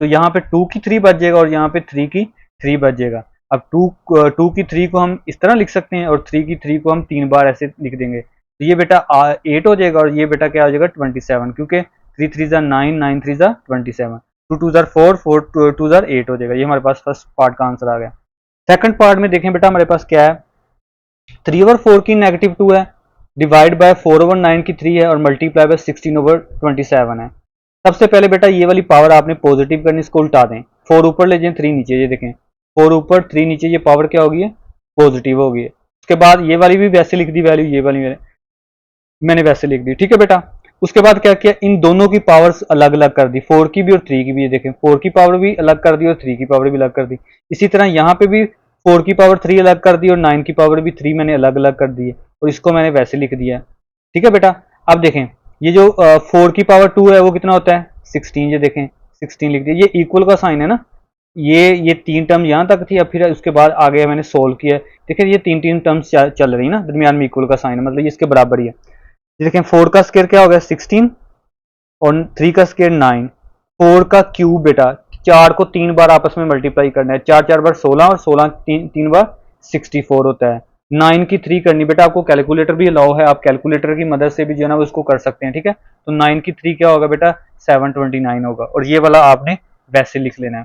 तो यहाँ पे 2 की 3 बच जाएगा और यहाँ पे 3 की 3 बच जाएगा। अब 2 की 3 को हम इस तरह लिख सकते हैं और 3 की 3 को हम 3 बार ऐसे लिख देंगे, तो ये बेटा 8 हो जाएगा और ये बेटा क्या हो जाएगा 27, क्योंकि 3 3 ज़ा 9 9 3 ज़ा 27, 2 2 ज़ा 4 4 2 ज़ा 8 हो जाएगा। ये हमारे पास फर्स्ट पार्ट का आंसर आ गया। सेकंड पार्ट में देखें बेटा, हमारे पास क्या है, 3/4 की -2 है, डिवाइड बाय 4/9 की 3 है और मल्टीप्लाई बाय 16/27 है। सबसे पहले बेटा ये वाली पावर आपने पॉजिटिव करनी, इसको उल्टा दें, 4 ऊपर ले जाएं 3 नीचे, ये देखें 4 ऊपर 3 नीचे, ये पावर क्या होगी, पॉजिटिव होगी। उसके बाद ये वाली भी वैसे लिख दी वैल्यू, ये वाली मैंने वैसे लिख दी, ठीक है बेटा। उसके बाद क्या किया, इन दोनों की पावर्स अलग अलग कर दी, 4 की भी और 3 की भी। ये देखें 4 की पावर भी अलग कर दी और 3 की पावर भी अलग कर दी। इसी तरह यहाँ पे भी 4 की पावर 3 अलग कर दी और 9 की पावर भी 3 मैंने अलग अलग कर दी है, और इसको मैंने वैसे लिख दिया, ठीक है बेटा। अब देखें ये जो 4 की पावर 2 है वो कितना होता है 16, ये देखें 16 लिख दिया, ये इक्वल का साइन है ना, ये 3 टर्म यहाँ तक थी, अब फिर उसके बाद आगे मैंने सोल्व किया। देखिए ये 3 टर्म्स चल रही है ना, दरमियान में इक्वल का साइन है, मतलब ये इसके बराबर ही है। देखें 4 का स्क्वायर क्या हो गया 16 और 3 का स्क्वायर 9, 4 का क्यूब बेटा 4 को 3 बार आपस में मल्टीप्लाई करना है, 4 4 बार 16 और 16 3 बार 64 होता है। 9 की 3 करनी बेटा, आपको कैलकुलेटर भी अलाउ है, आप कैलकुलेटर की मदद से भी जो है ना वो इसको कर सकते हैं, ठीक है। तो 9 की 3 क्या होगा बेटा, 729 होगा, और ये वाला आपने वैसे लिख लेना है,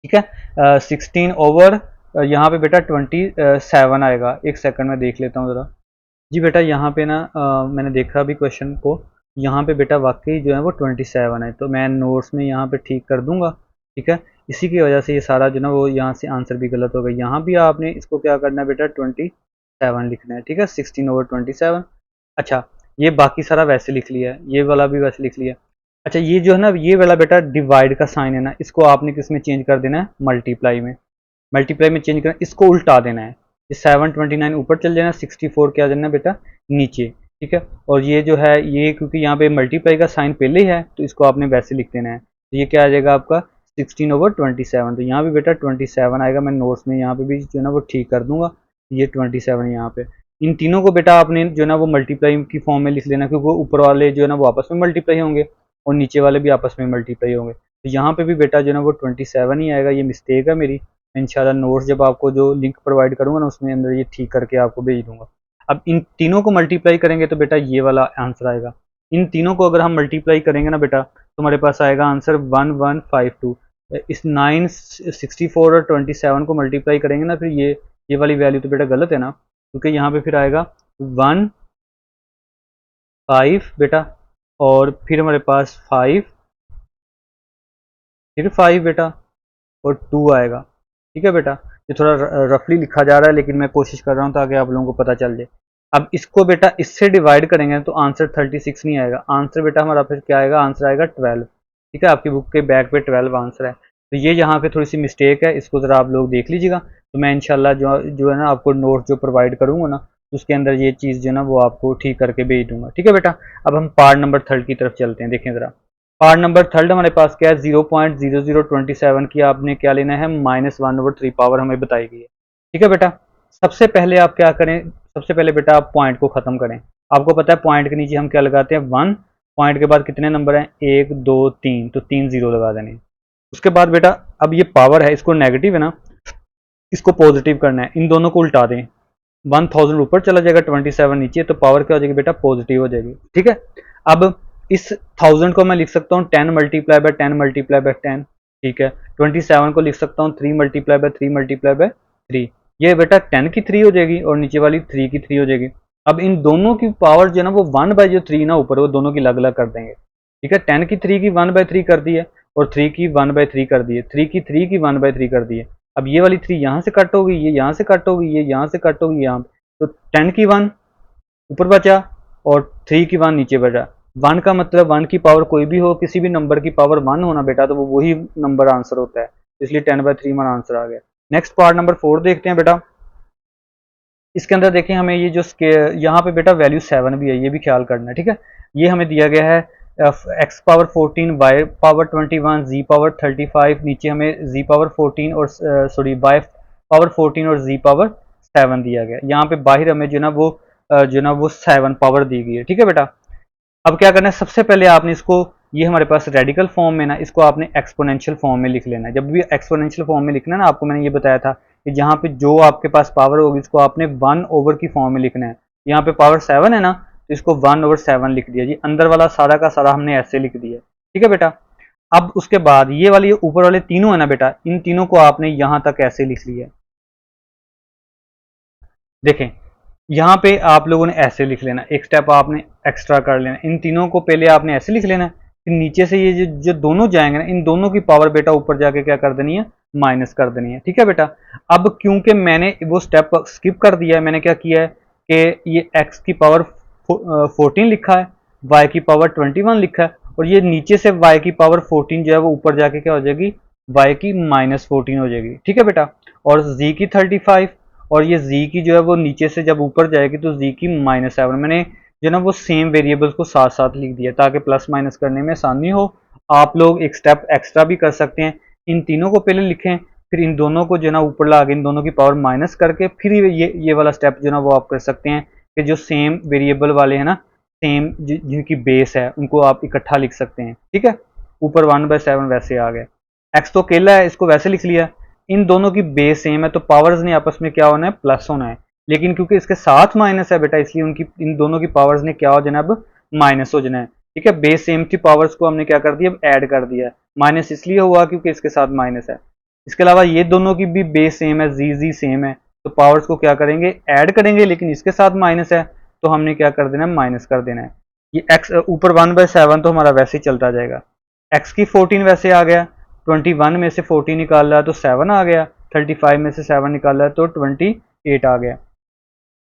ठीक है। 16 ओवर यहाँ पे बेटा 27 आएगा। एक सेकंड में देख लेता हूँ ज़रा। जी बेटा यहाँ पे ना मैंने देखा अभी क्वेश्चन को, यहाँ पे बेटा वाकई जो है वो 27 है, तो मैं नोट्स में यहाँ पे ठीक कर दूंगा, ठीक है। इसी की वजह से ये सारा जो ना वो यहाँ से आंसर भी गलत हो गया। यहाँ भी आपने इसको क्या करना है बेटा, 27 लिखना है, ठीक है, 16/27। अच्छा, ये बाकी सारा वैसे लिख लिया है, ये वाला भी वैसे लिख लिया। अच्छा, ये जो है ना ये वाला बेटा डिवाइड का साइन है ना, इसको आपने किस में चेंज कर देना है, मल्टीप्लाई में। मल्टीप्लाई में चेंज करना, इसको उल्टा देना है। ये 729 ऊपर चल जाना, 64 क्या देना बेटा नीचे, ठीक है। और ये जो है ये क्योंकि यहाँ पे मल्टीप्लाई का साइन पहले ही है तो इसको आपने वैसे लिख देना है। तो ये क्या आ जाएगा आपका 16/27। तो यहाँ भी बेटा 27 आएगा, मैं नोट्स में यहाँ पे भी जो है ना वो ठीक कर दूंगा। ये 27 यहाँ पे, इन तीनों को बेटा आपने जो है ना वो मल्टीप्लाई की फॉर्म में लिख लेना, क्योंकि ऊपर वाले जो है ना वो आपस में मल्टीप्लाई होंगे और नीचे वाले भी आपस में मल्टीप्लाई होंगे। तो यहाँ पे भी बेटा जो है ना वो 27 ही आएगा। ये मिस्टेक है मेरी, इंशाल्लाह नोट्स जब आपको जो लिंक प्रोवाइड करूंगा ना उसमें अंदर ये ठीक करके आपको भेज दूंगा। अब इन तीनों को मल्टीप्लाई करेंगे तो बेटा ये वाला आंसर आएगा। इन तीनों को अगर हम मल्टीप्लाई करेंगे ना बेटा तो हमारे पास आएगा आंसर 1152। इस 964 और 27 को मल्टीप्लाई करेंगे ना, फिर ये वाली वैल्यू तो बेटा गलत है ना, क्योंकि यहाँ पे फिर आएगा 15 बेटा, और फिर हमारे पास 5, फिर 5 बेटा, और 2 आएगा, ठीक है बेटा। ये थोड़ा रफली लिखा जा रहा है लेकिन मैं कोशिश कर रहा हूँ ताकि आप लोगों को पता चल जाए। अब इसको बेटा इससे डिवाइड करेंगे तो आंसर 36 नहीं आएगा, आंसर बेटा हमारा फिर क्या आएगा, आंसर आएगा 12, ठीक है। आपकी बुक के बैक पे 12 आंसर है। तो ये यहाँ पे थोड़ी सी मिस्टेक है, इसको ज़रा आप लोग देख लीजिएगा। तो मैं इंशाल्लाह जो है ना आपको नोट जो प्रोवाइड करूँगा ना उसके अंदर ये चीज़ जो है ना वो आपको ठीक करके भेज दूंगा, ठीक है बेटा। अब हम पार्ट नंबर 3 की तरफ चलते हैं, देखें ज़रा। पार्ट नंबर 3 हमारे पास क्या है, 0.0027 की आपने क्या लेना है, -1/3 पावर हमें बताई गई है, ठीक है बेटा। सबसे पहले आप क्या करें, सबसे पहले बेटा आप पॉइंट को खत्म करें। आपको पता है पॉइंट के नीचे हम क्या लगाते हैं, 1। पॉइंट के बाद कितने नंबर हैं, 1 2 3, तो 3 0 लगा देने। उसके बाद बेटा अब ये पावर है, इसको नेगेटिव है ना, इसको पॉजिटिव करना है, इन दोनों को उल्टा दें। 1000 ऊपर चला जाएगा, 27 नीचे, तो पावर क्या हो जाएगी बेटा, पॉजिटिव हो जाएगी, ठीक है। अब इस 1000 को मैं लिख सकता हूँ 10 मल्टीप्लाई बाय 10 मल्टीप्लाई बाय 10, ठीक है। 27 को लिख सकता हूँ 3 मल्टीप्लाई बाय 3 मल्टीप्लाई बाय 3। ये बेटा 10 की 3 हो जाएगी और नीचे वाली 3 की 3 हो जाएगी। अब इन दोनों की पावर जो है ना वो 1 बाय जो 3 ना ऊपर, वो दोनों की अलग अलग कर देंगे, ठीक है। 10 की 3 की 1/3 कर दी है और 3 की 1/3 कर दी है, 3 की 3 की 1/3 कर दी है। अब ये वाली 3 यहाँ से कट होगी, ये यहाँ से कट होगी, ये यहाँ से कट होगी, यहाँ, तो 10 की 1 ऊपर बचा और 3 की 1 नीचे बचा। 1 का मतलब 1 की पावर कोई भी हो, किसी भी नंबर की पावर 1 होना बेटा, तो वो वही नंबर आंसर होता है, इसलिए 10/3 हमारा आंसर आ गया। नेक्स्ट पार्ट नंबर 4 देखते हैं बेटा। इसके अंदर देखें हमें ये जो यहाँ पे बेटा वैल्यू 7 भी है, ये भी ख्याल करना है, ठीक है। ये हमें दिया गया है x power 14, y power 21, z power 35, नीचे हमें z पावर 14 और सॉरी y पावर 14 और z पावर 7 दिया गया। यहाँ पे बाहर हमें जो ना वो 7 पावर दी गई है, ठीक है बेटा। अब क्या करना है, सबसे पहले आपने इसको, ये हमारे पास रेडिकल फॉर्म में ना, इसको आपने एक्सपोनेंशियल फॉर्म में लिख लेना है। जब भी एक्सपोनेंशियल फॉर्म में लिखना है ना, आपको मैंने ये बताया था कि जहाँ पे जो आपके पास पावर होगी इसको आपने 1 ओवर की फॉर्म में लिखना है। यहाँ पे पावर 7 है ना, तो इसको 1/7 लिख दिया जी, अंदर वाला सारा का सारा हमने ऐसे लिख दिया, ठीक है बेटा। अब उसके बाद ये वाली ऊपर वाले तीनों है ना बेटा, इन तीनों को आपने यहाँ तक ऐसे लिख लिया। देखें यहाँ पे आप लोगों ने ऐसे लिख लेना, एक स्टेप आपने एक्स्ट्रा कर लेना। इन तीनों को पहले आपने ऐसे लिख लेना, फिर नीचे से ये जो दोनों जाएंगे ना, इन दोनों की पावर बेटा ऊपर जाके क्या कर देनी है, माइनस कर देनी है, ठीक है बेटा। अब क्योंकि मैंने वो स्टेप स्किप कर दिया है, मैंने क्या किया है कि ये x की पावर 14 लिखा है, y की पावर 21 लिखा है, और ये नीचे से y की पावर 14 जो है वो ऊपर जाके क्या हो जाएगी, y की -14 हो जाएगी, ठीक है बेटा। और z की 35, और ये z की जो है वो नीचे से जब ऊपर जाएगी तो z की -7। मैंने जो ना वो सेम वेरिएबल्स को साथ साथ लिख दिया ताकि प्लस माइनस करने में आसानी हो। आप लोग एक स्टेप एक्स्ट्रा भी कर सकते हैं, इन तीनों को पहले लिखें, फिर इन दोनों को जो ना ऊपर ला के इन दोनों की पावर माइनस करके फिर ये वाला स्टेप जो ना वो आप कर सकते हैं कि जो सेम वेरिएबल वाले हैं ना, सेम जिनकी बेस है उनको आप इकट्ठा लिख सकते हैं, ठीक है। ऊपर 1/7 वैसे आ गए, एक्स तो अकेला है इसको वैसे लिख लिया, इन दोनों की बेस सेम है तो पावर्स ने आपस में क्या होना है, प्लस होना है। लेकिन क्योंकि इसके साथ माइनस है बेटा, इसलिए उनकी इन दोनों की पावर्स ने क्या हो जाना है, अब माइनस हो जाना है। ठीक है, बेस सेम की पावर्स को हमने क्या कर दिया, अब ऐड कर दिया है। माइनस इसलिए हुआ क्योंकि इसके साथ माइनस है। इसके अलावा ये दोनों की भी बेस सेम है, जी सेम है, तो पावर्स को क्या करेंगे, ऐड करेंगे। लेकिन इसके साथ माइनस है तो हमने क्या कर देना है, माइनस कर देना है। ये एक्स ऊपर 1/7 तो हमारा वैसे ही चलता जाएगा। एक्स की 14 वैसे आ गया, 21 में से 14 निकाल रहा है तो 7 आ गया, 35 में से 7 निकाल रहा है तो 28 आ गया।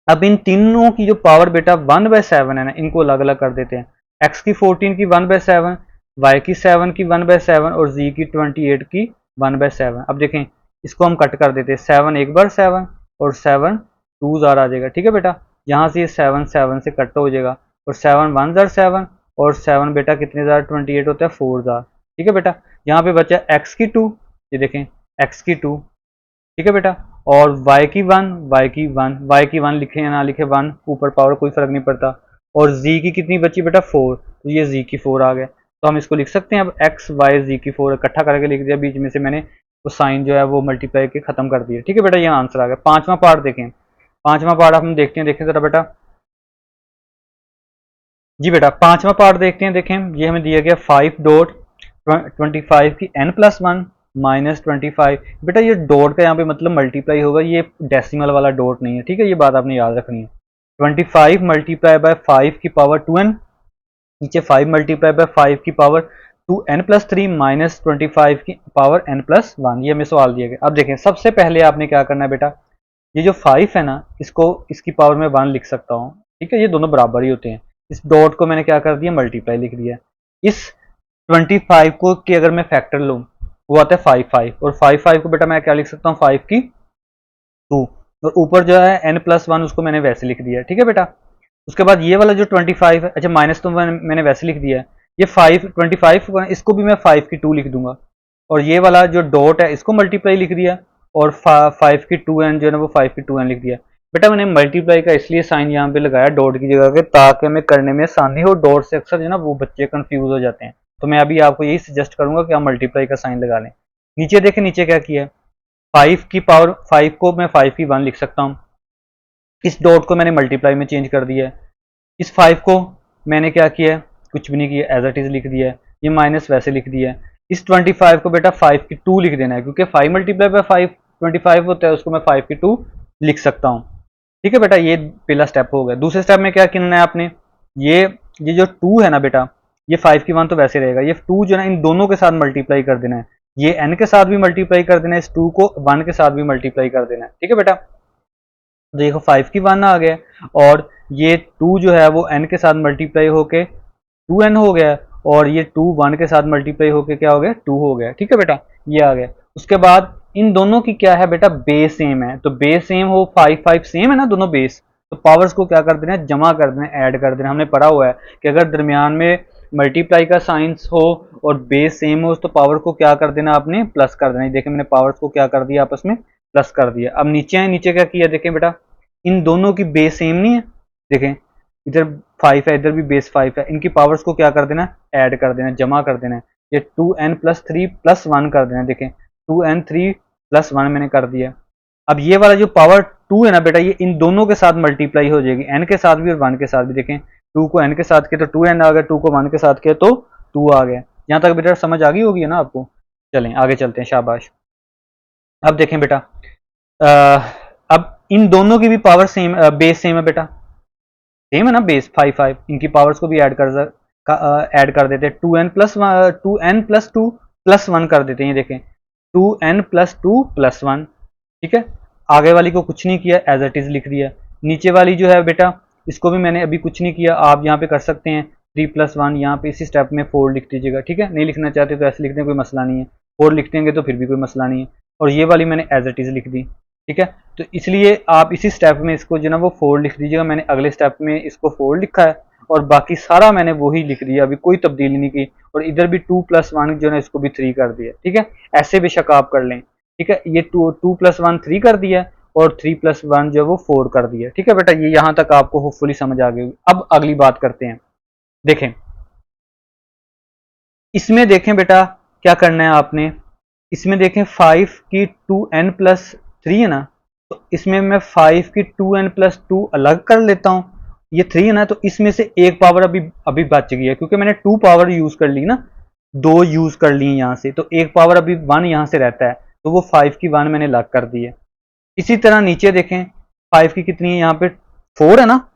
अब इन तीनों की जो पावर बेटा 1/7 है ना, इनको अलग अलग कर देते हैं। एक्स की 14 की 1/7, वाई की 7 की 1/7 और जी की 28 की 1/7। अब देखें, इसको हम कट कर देते हैं। 7 एक बार 7 और 7 2 जार आ जाएगा। ठीक है बेटा, यहाँ से ये 7 7 से कट हो जाएगा और 7 1 जार 7 और 7 बेटा कितने जार 28 होता है 4 जार। ठीक है बेटा, यहाँ पे बचा एक्स की 2, ये देखें एक्स की 2। ठीक है बेटा, और y की 1, y की 1 लिखे या ना लिखे 1 ऊपर पावर कोई फर्क नहीं पड़ता। और z की कितनी बची बेटा 4, तो ये z की 4 आ गया। तो हम इसको लिख सकते हैं अब x y z की 4 इकट्ठा करके लिख दिया, बीच में से मैंने वो साइन जो है वो मल्टीप्लाई के खत्म कर दिया। ठीक है बेटा, ये आंसर आ गया। पांचवा पार्ट देखें, पांचवा पार्ट हम देखते हैं, देखें जरा बेटा। जी बेटा, पांचवा पार्ट देखते हैं। देखें, ये हमें दिया गया 5.25 की n+1 -25। बेटा ये डॉट का यहाँ पे मतलब मल्टीप्लाई होगा, ये डेसिमल वाला डॉट नहीं है। ठीक है, ये बात आपने याद रखनी है। 25 मल्टीप्लाई बाय 5 की पावर 2n, नीचे 5 मल्टीप्लाई बाय 5 की पावर 2n+3 -25 की पावर n+1। ये हमें सवाल दिया गया। अब देखें, सबसे पहले आपने क्या करना है बेटा, ये जो 5 है ना, इसको इसकी पावर में 1 लिख सकता हूँ। ठीक है, ये दोनों बराबर ही होते हैं। इस डॉट को मैंने क्या कर दिया, मल्टीप्लाई लिख दिया। इस 25 को कि अगर मैं फैक्टर लूँ, वो आता है 5 और 5 को बेटा मैं क्या लिख सकता हूँ, 5 की 2 और ऊपर जो है n+1 उसको मैंने वैसे लिख दिया। ठीक है बेटा, उसके बाद ये वाला जो 25 है, अच्छा माइनस तो मैंने वैसे लिख दिया है। ये 25 इसको भी मैं 5 की 2 लिख दूंगा और ये वाला जो डॉट है इसको मल्टीप्लाई लिख दिया और 5 की 2n जो है ना वो 5 की 2n लिख दिया। बेटा मैंने मल्टीप्लाई का इसलिए साइन यहाँ पे लगाया डॉट की जगह के, ताकि हमें करने में आसानी हो। डॉट से अक्सर जो है ना वो बच्चे कंफ्यूज हो जाते हैं, तो मैं अभी आपको यही सजेस्ट करूंगा कि आप मल्टीप्लाई का साइन लगा लें। नीचे देखें, नीचे क्या किया है, 5 की पावर 5 को मैं 5 की 1 लिख सकता हूँ। इस डॉट को मैंने मल्टीप्लाई में चेंज कर दिया है। इस 5 को मैंने क्या किया है, कुछ भी नहीं किया, एज इट इज लिख दिया है। ये माइनस वैसे लिख दिया है। इस 25 को बेटा 5 की 2 लिख देना है, क्योंकि 5 मल्टीप्लाई बाय 5 25 होता है, उसको मैं 5 की 2 लिख सकता हूँ। ठीक है बेटा, ये पहला स्टेप हो गया। दूसरे स्टेप में क्या करना है आपने, ये जो 2 है ना बेटा, ये 5 की 1 तो वैसे रहेगा, ये 2 जो है ना इन दोनों के साथ मल्टीप्लाई कर देना है। ये n के साथ भी मल्टीप्लाई कर देना है, इस 2 को 1 के साथ भी मल्टीप्लाई कर देना है। ठीक है बेटा, देखो 5 की 1 आ गया और ये 2 जो है वो n के साथ मल्टीप्लाई होके 2n हो गया और ये 2 1 के साथ मल्टीप्लाई होके क्या हो गया, 2 हो गया। ठीक है बेटा, ये आ गया। उसके बाद इन दोनों की क्या है बेटा, बेस सेम है, तो बेस सेम हो 5 5 सेम है ना दोनों बेस, तो पावर्स को क्या कर देना है, जमा कर देना है, ऐड कर देना। हमने पढ़ा हुआ है कि अगर दरमियान में मल्टीप्लाई का साइंस हो और बेस सेम हो तो पावर को क्या कर देना आपने, प्लस कर देना। देखिए मैंने पावर्स को क्या कर दिया, आपस में प्लस कर दिया। अब नीचे है, नीचे क्या किया देखें बेटा, इन दोनों की बेस सेम नहीं है। देखें इधर 5 है, इधर भी बेस 5 है, इनकी पावर्स को क्या कर देना, ऐड कर देना, जमा कर देना है। ये 2n+3 + 1 कर देना। देखें 2n3 + 1 मैंने कर दिया। अब ये वाला जो पावर 2 है ना बेटा, ये इन दोनों के साथ मल्टीप्लाई हो जाएगी, n के साथ भी और 1 के साथ भी। देखें 2 को n के साथ किया तो 2n आ गया, 2 को 1 के साथ किया तो 2 आ गया। यहाँ तक बेटा समझ आ गई होगी ना आपको। चलें आगे चलते हैं, शाबाश। अब देखें बेटा, अब इन दोनों की भी पावर सेम, बेस सेम है बेटा, सेम है ना बेस 5 5, इनकी पावर्स को भी ऐड कर देते हैं। 2n+2 + 1 कर देते हैं। ये देखें 2n+2 + 1। ठीक है, आगे वाली को कुछ नहीं किया, एज इट इज लिख दिया। नीचे वाली जो है बेटा, इसको भी मैंने अभी कुछ नहीं किया, आप यहाँ पे कर सकते हैं 3 + 1, यहाँ पे इसी स्टेप में 4 लिख दीजिएगा। ठीक है, नहीं लिखना चाहते तो ऐसे लिख दें, कोई मसला नहीं है। 4 लिख देंगे तो फिर भी कोई मसला नहीं है। और ये वाली मैंने एज इट इज लिख दी। ठीक है, तो इसलिए आप इसी स्टेप में इसको जो ना वो 4 लिख दीजिएगा। मैंने अगले स्टेप में इसको 4 लिखा है और बाकी सारा मैंने वही लिख दिया, अभी कोई तब्दीली नहीं की। और इधर भी 2 + 1 जो है इसको भी 3 कर दिया। ठीक है, ऐसे बेशक आप कर लें। ठीक है, ये 2 + 1 3 कर दिया और 3 + 1 जो है वो 4 कर दिया। ठीक है बेटा, ये यहां तक आपको होपफुली समझ आ गई। अब अगली बात करते हैं। देखें इसमें, देखें बेटा क्या करना है आपने, इसमें देखें 5 की 2n+3 है ना, तो इसमें मैं 5 की 2n+2 अलग कर लेता हूँ। ये 3 है ना, तो इसमें से एक पावर अभी अभी बच गई है, क्योंकि मैंने 2 पावर यूज कर ली ना, 2 यूज कर ली यहाँ से, तो एक पावर अभी 1 यहाँ से रहता है, तो वो 5 की 1 मैंने अलग कर दी है। इसी तरह नीचे देखें 5 की कितनी है, यहाँ पे 4 है ना,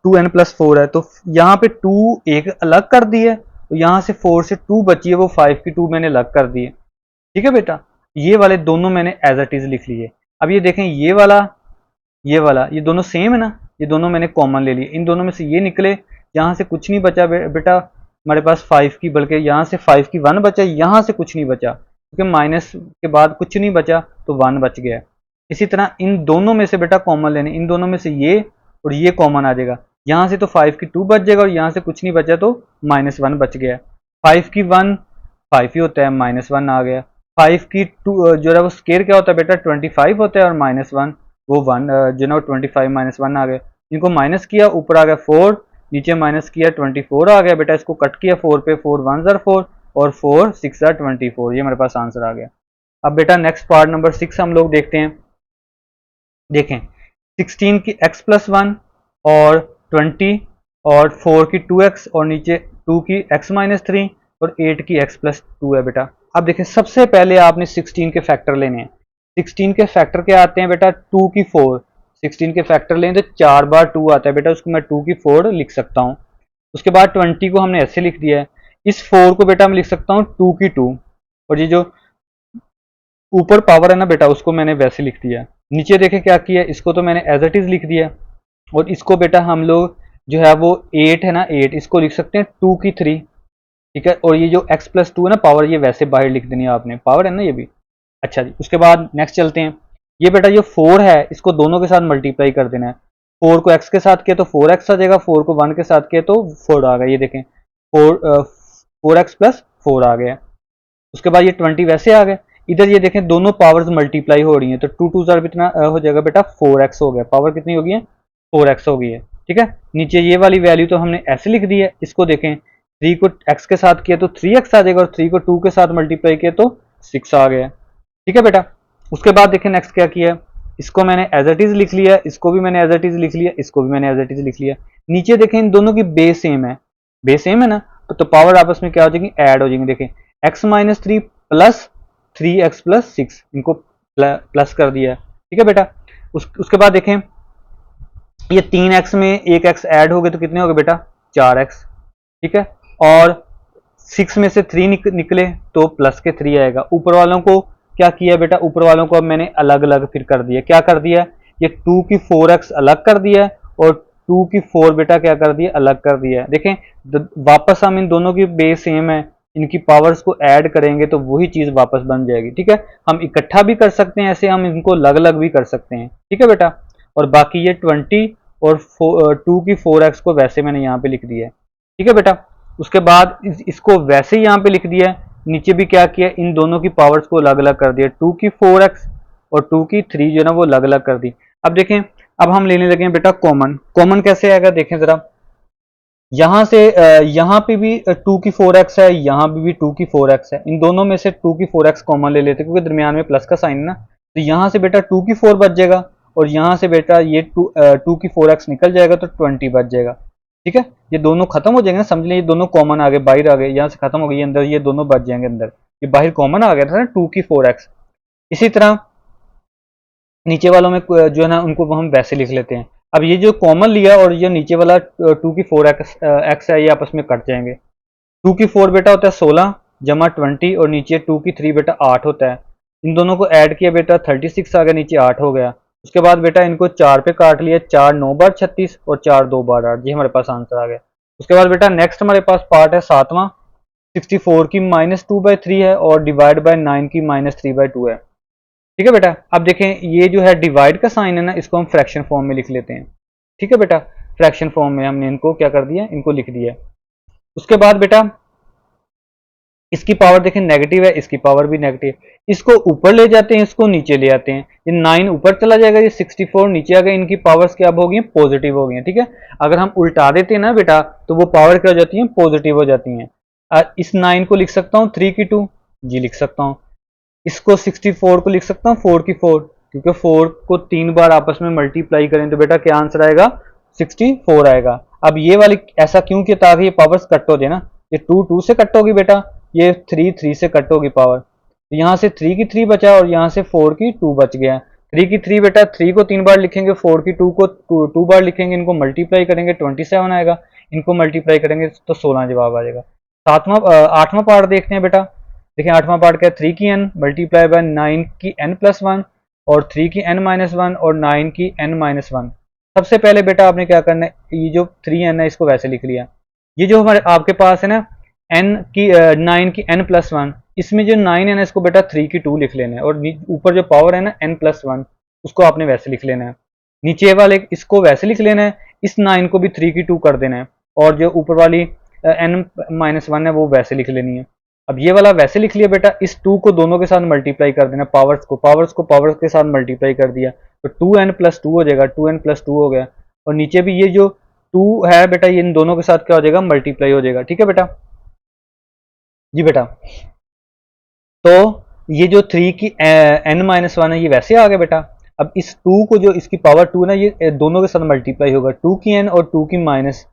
2n+4 है, तो यहाँ पे 2 एक अलग कर दी है, तो यहाँ से 4 से 2 बची है, वो 5 की 2 मैंने अलग कर दी है। ठीक है बेटा, ये वाले दोनों मैंने एज इट इज लिख लिए। अब ये देखें ये वाला ये दोनों सेम है ना, ये दोनों मैंने कॉमन ले लिए, इन दोनों में से ये निकले, यहाँ से कुछ नहीं बचा बेटा हमारे पास 5 की, बल्कि यहाँ से 5 की 1 बचा, यहाँ से कुछ नहीं बचा, क्योंकि माइनस के बाद कुछ नहीं बचा तो 1 बच गया। इसी तरह इन दोनों में से बेटा कॉमन लेने, इन दोनों में से ये और ये कॉमन आ जाएगा, यहाँ से तो 5 की 2 बच जाएगा और यहाँ से कुछ नहीं बचा तो -1 बच गया। 5 की 1 5 ही होता है, -1 आ गया। 5 की 2 जो है वो स्केयर क्या होता है बेटा 25 होता है, और -1 वो 1 जो है 25 -1 आ गया। इनको माइनस किया, ऊपर आ गया 4, नीचे माइनस किया 24 आ गया बेटा, इसको कट किया 4 पे, 4 1 ज़र 4 और 4 6 ज़र 24, ये हमारे पास आंसर आ गया। अब बेटा नेक्स्ट पार्ट नंबर 6 हम लोग देखते हैं। देखें 16 की x+1 और 20 और 4 की 2x और नीचे 2 की x-3 और 8 की x+2 है बेटा। अब देखें सबसे पहले आपने 16 के फैक्टर लेने हैं। 16 के फैक्टर क्या आते हैं बेटा 2 की 4, 16 के फैक्टर लें तो 4 बार 2 आता है बेटा, उसको मैं 2 की 4 लिख सकता हूँ। उसके बाद 20 को हमने ऐसे लिख दिया है, इस 4 को बेटा मैं लिख सकता हूँ 2 की 2, और ये जो ऊपर पावर है ना बेटा उसको मैंने वैसे लिख दिया। नीचे देखें क्या किया, इसको तो मैंने एज इट इज लिख दिया, और इसको बेटा हम लोग जो है वो 8 है ना 8, इसको लिख सकते हैं 2 की 3। ठीक है, और ये जो x+2 है ना पावर, ये वैसे बाहर लिख देनी है आपने, पावर है ना ये भी। अच्छा जी, उसके बाद नेक्स्ट चलते हैं। ये बेटा जो 4 है इसको दोनों के साथ मल्टीप्लाई कर देना है। 4 को x के साथ किया तो 4x आ जाएगा, 4 को 1 के साथ किया तो 4 आ गया। ये देखें 4x+4 आ गया। उसके बाद ये 20 वैसे आ गए। इधर ये देखें दोनों पावर्स मल्टीप्लाई हो रही हैं, तो 2 2 ज़र कितना हो जाएगा बेटा 4x हो गया, पावर कितनी होगी है 4x हो गई है। ठीक है, नीचे ये वाली वैल्यू तो हमने ऐसे लिख दी है। इसको देखें 3 को x के साथ किया तो 3x आ जाएगा, और 3 को 2 के साथ मल्टीप्लाई किया तो 6 आ गया। ठीक है बेटा, उसके बाद देखें नेक्स्ट क्या किया, इसको मैंने एज इट इज लिख लिया, इसको भी मैंने एज इट इज लिख लिया, इसको भी मैंने एज इट इज लिख लिया। नीचे देखें इन दोनों की बेस सेम है, बेस सेम है ना, तो पावर आपस में क्या हो जाएगी ऐड हो जाएंगी। देखें x-3 प्लस 3x+6, इनको प्लस कर दिया है। ठीक है बेटा, उसके बाद देखें ये 3x में 1x ऐड हो गए तो कितने हो गए बेटा 4x। ठीक है, और 6 में से 3 निकले तो प्लस के 3 आएगा। ऊपर वालों को क्या किया बेटा, ऊपर वालों को अब मैंने अलग अलग फिर कर दिया। क्या कर दिया, ये 2 की 4x अलग कर दिया और 2 की 4 बेटा क्या कर दिया अलग कर दिया। देखें वापस हम इन दोनों की बेस सेम है, इनकी पावर्स को ऐड करेंगे तो वही चीज वापस बन जाएगी। ठीक है, हम इकट्ठा भी कर सकते हैं ऐसे, हम इनको अलग अलग भी कर सकते हैं। ठीक है बेटा, और बाकी ये 20 और 2 की 4x को वैसे मैंने यहाँ पे लिख दिया है। ठीक है बेटा, उसके बाद इसको वैसे ही यहाँ पे लिख दिया है। नीचे भी क्या किया, इन दोनों की पावर्स को अलग अलग कर दिया, 2 की 4x और 2 की 3 जो है ना वो अलग अलग कर दी। अब देखें, अब हम लेने लगे हैं बेटा कॉमन। कॉमन कैसे आएगा देखें जरा, यहाँ से यहाँ पे भी 2 की 4x है, यहाँ पे भी 2 की 4x है, इन दोनों में से 2 की 4x कॉमन ले लेते क्योंकि दरमियान में प्लस का साइन है ना, तो यहाँ से बेटा 2 की 4 बच जाएगा, और यहाँ से बेटा ये 2 की 4x निकल जाएगा तो 20 बच जाएगा। ठीक है, ये दोनों खत्म हो जाएंगे ना, समझ लें ये दोनों कॉमन आ गए, बाहर आ गए, यहाँ से खत्म हो गई अंदर, ये दोनों बच जाएंगे अंदर, ये बाहर कॉमन आ गया था ना 2 की 4x। इसी तरह नीचे वालों में जो है ना उनको हम वैसे लिख लेते हैं। अब ये जो कॉमन लिया और ये नीचे वाला 2 की 4x है, ये आपस में कट जाएंगे। 2 की 4 बेटा होता है 16 जमा 20, और नीचे 2 की 3 बेटा 8 होता है। इन दोनों को ऐड किया बेटा 36 आ गया, नीचे 8 हो गया। उसके बाद बेटा इनको 4 पे काट लिया, 4 9 बार 36 और 4 2 बार 8, ये हमारे पास आंसर आ गया। उसके बाद बेटा नेक्स्ट हमारे पास पार्ट है 7वां, 64 की -2/3 है और डिवाइड बाय 9 की -3/2 है। ठीक है बेटा, अब देखें ये जो है डिवाइड का साइन है ना, इसको हम फ्रैक्शन फॉर्म में लिख लेते हैं। ठीक है बेटा, फ्रैक्शन फॉर्म में हमने इनको क्या कर दिया, इनको लिख दिया। उसके बाद बेटा इसकी पावर देखें नेगेटिव है, इसकी पावर भी नेगेटिव, इसको ऊपर ले जाते हैं, इसको नीचे ले आते हैं, ये 9 ऊपर चला जाएगा, ये 64 नीचे आ गया, इनकी पावर्स क्या हो गई पॉजिटिव हो गई। ठीक है, अगर हम उल्टा देते हैं ना बेटा तो वो पावर क्या हो जाती है पॉजिटिव हो जाती है। इस 9 को लिख सकता हूँ 3 की 2, जी लिख सकता हूँ। इसको 64 को लिख सकता हूँ 4 की 4, क्योंकि 4 को 3 बार आपस में मल्टीप्लाई करें तो बेटा क्या आंसर आएगा, 64 आएगा। अब ये वाली ऐसा क्यों किया, ताकि ये पावर्स कट हो जाए ना, ये 2 2 से कट होगी बेटा, ये 3 3 से कट होगी पावर, तो यहाँ से 3 की 3 बचा और यहाँ से 4 की 2 बच गया। 3 की 3 बेटा 3 को 3 बार लिखेंगे, 4 की 2 को 2 बार लिखेंगे, इनको मल्टीप्लाई करेंगे 27 आएगा, इनको मल्टीप्लाई करेंगे तो 16 जवाब आ जाएगा। आठवां पार्ट देखते हैं बेटा। देखिए आठवां पार्ट क्या है, 3 की n मल्टीप्लाई बाय 9 की n+1 और 3 की n-1 और 9 की n-1। सबसे पहले बेटा आपने क्या करना है, ये जो 3n है इसको वैसे लिख लिया। ये जो हमारे आपके पास है ना n की 9 की n+1, इसमें जो 9n है इसको बेटा 3 की 2 लिख लेना है, और ऊपर जो पावर है ना n+1 उसको आपने वैसे लिख लेना है। नीचे वाले इसको वैसे लिख लेना है, इस 9 को भी 3 की 2 कर देना है, और जो ऊपर वाली n-1 है वो वैसे लिख लेनी है। अब ये वाला वैसे लिख लिया बेटा, इस 2 को दोनों के साथ मल्टीप्लाई कर देना, पावर्स को पावर्स के साथ मल्टीप्लाई कर दिया तो 2n+2 हो जाएगा, 2n+2 हो गया। और नीचे भी ये जो 2 है बेटा, ये इन दोनों के साथ क्या हो जाएगा, मल्टीप्लाई हो जाएगा। ठीक है बेटा, जी बेटा। तो ये जो 3 की n-1 है ये वैसे आ गया बेटा। अब इस 2 को, जो इसकी पावर 2 ना, ये दोनों के साथ मल्टीप्लाई होगा, 2 की n और 2 की -2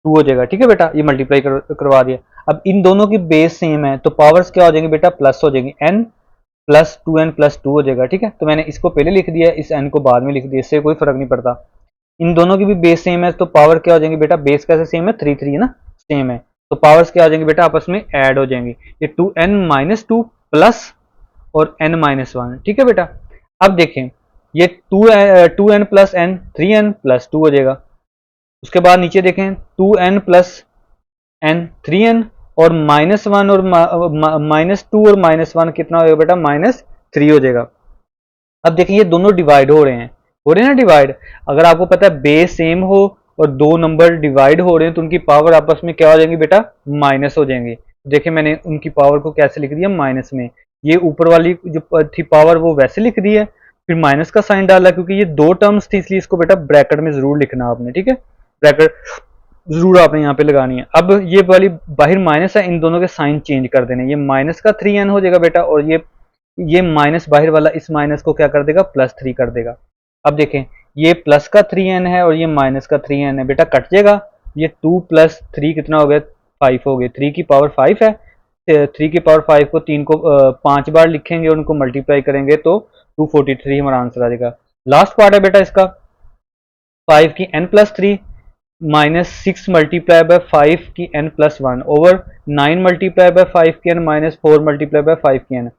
हो जाएगा। ठीक है बेटा, ये मल्टीप्लाई करवा दिया। अब इन दोनों की बेस सेम है तो पावर्स क्या हो जाएंगे बेटा, प्लस हो जाएंगी, n प्लस 2n+2 हो जाएगा। ठीक है, तो मैंने इसको पहले लिख दिया, इस n को बाद में लिख दिया, इससे कोई फर्क नहीं पड़ता। इन दोनों की भी बेस सेम है तो पावर क्या हो जाएंगे बेटा, बेस कैसे सेम है, 3 3 है ना, सेम है, तो पावर्स क्या हो जाएंगे बेटा, आपस में ऐड हो जाएंगी। ये 2n-2 प्लस और n-1। ठीक है बेटा, अब देखें ये 2n प्लस n 3n+2 हो जाएगा। उसके बाद नीचे देखें 2n प्लस n 3n और -1 और -2 और -1 कितना हो जाएगा बेटा, -3 हो जाएगा। अब देखिए ये दोनों डिवाइड हो रहे हैं ना डिवाइड। अगर आपको पता है बेस सेम हो और दो नंबर डिवाइड हो रहे हैं तो उनकी पावर आपस में क्या हो जाएंगी बेटा, माइनस हो जाएंगी। देखिए मैंने उनकी पावर को कैसे लिख दिया, माइनस में। ये ऊपर वाली जो थी पावर वो वैसे लिख दी है, फिर माइनस का साइन डाला क्योंकि ये दो टर्म्स थी, इसलिए इसको बेटा ब्रैकेट में जरूर लिखना आपने। ठीक है, ब्रैकेट जरूर आपने यहाँ पे लगानी है। अब ये वाली बाहर माइनस है, इन दोनों के साइन चेंज कर देने, ये माइनस का 3n हो जाएगा बेटा, और ये माइनस बाहर वाला इस माइनस को क्या कर देगा, +3 कर देगा। अब देखें ये प्लस का 3n है और ये माइनस का 3n है बेटा, कट जाएगा। ये 2 + 3 कितना हो गया, 5 हो गया। 3 की पावर 5 है, 3 की पावर 5 को 3 को 5 बार लिखेंगे और उनको मल्टीप्लाई करेंगे तो 243 हमारा आंसर आ जाएगा। लास्ट पार्ट है बेटा इसका, 5 की n+3 -6 मल्टीप्लाई बाय 5 की n+1 ओवर 9 मल्टीप्लाई बाय 5 की n -4 मल्टीप्लाई बाय 5 की n।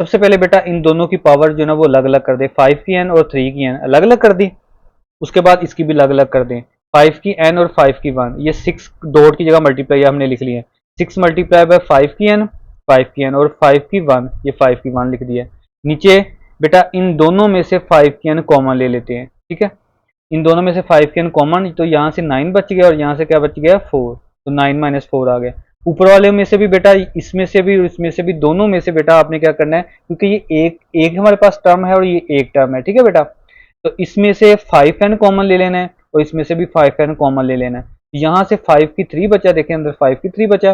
सबसे पहले बेटा इन दोनों की पावर जो ना वो अलग अलग कर दे, 5 की n और 3 की n अलग अलग कर दी। उसके बाद इसकी भी अलग अलग कर दें, 5 की n और 5 की 1, ये 6 डॉट की जगह मल्टीप्लाई हमने लिख लिया है, 6 मल्टीप्लाई बाय 5 की n और 5 की 1, ये 5 की 1 लिख दिया। नीचे बेटा इन दोनों में से 5 की n कॉमन ले लेते हैं। ठीक है, इन दोनों में से 5 की n कॉमन, तो यहाँ से 9 बच गया और यहाँ से क्या बच गया, 4, तो 9 - 4 आ गया। ऊपर वाले में से भी बेटा, इसमें से भी और इसमें से भी, दोनों में से बेटा आपने क्या करना है, क्योंकि ये एक एक हमारे पास टर्म है और ये एक टर्म है। ठीक है बेटा, तो इसमें से 5n कॉमन ले लेना है और इसमें से भी 5n कॉमन ले लेना है। यहाँ से 5 की 3 बचा, देखें अंदर 5 की 3 बचा,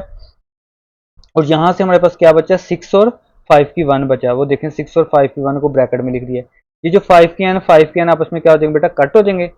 और यहाँ से हमारे पास क्या बचा, 6 और 5 की 1 बचा। वो देखें 6 और 5 की 1 को ब्रैकेट में लिख दिया। ये जो 5 की n 5 की n आपस में क्या हो जाएंगे बेटा, कट हो जाएंगे।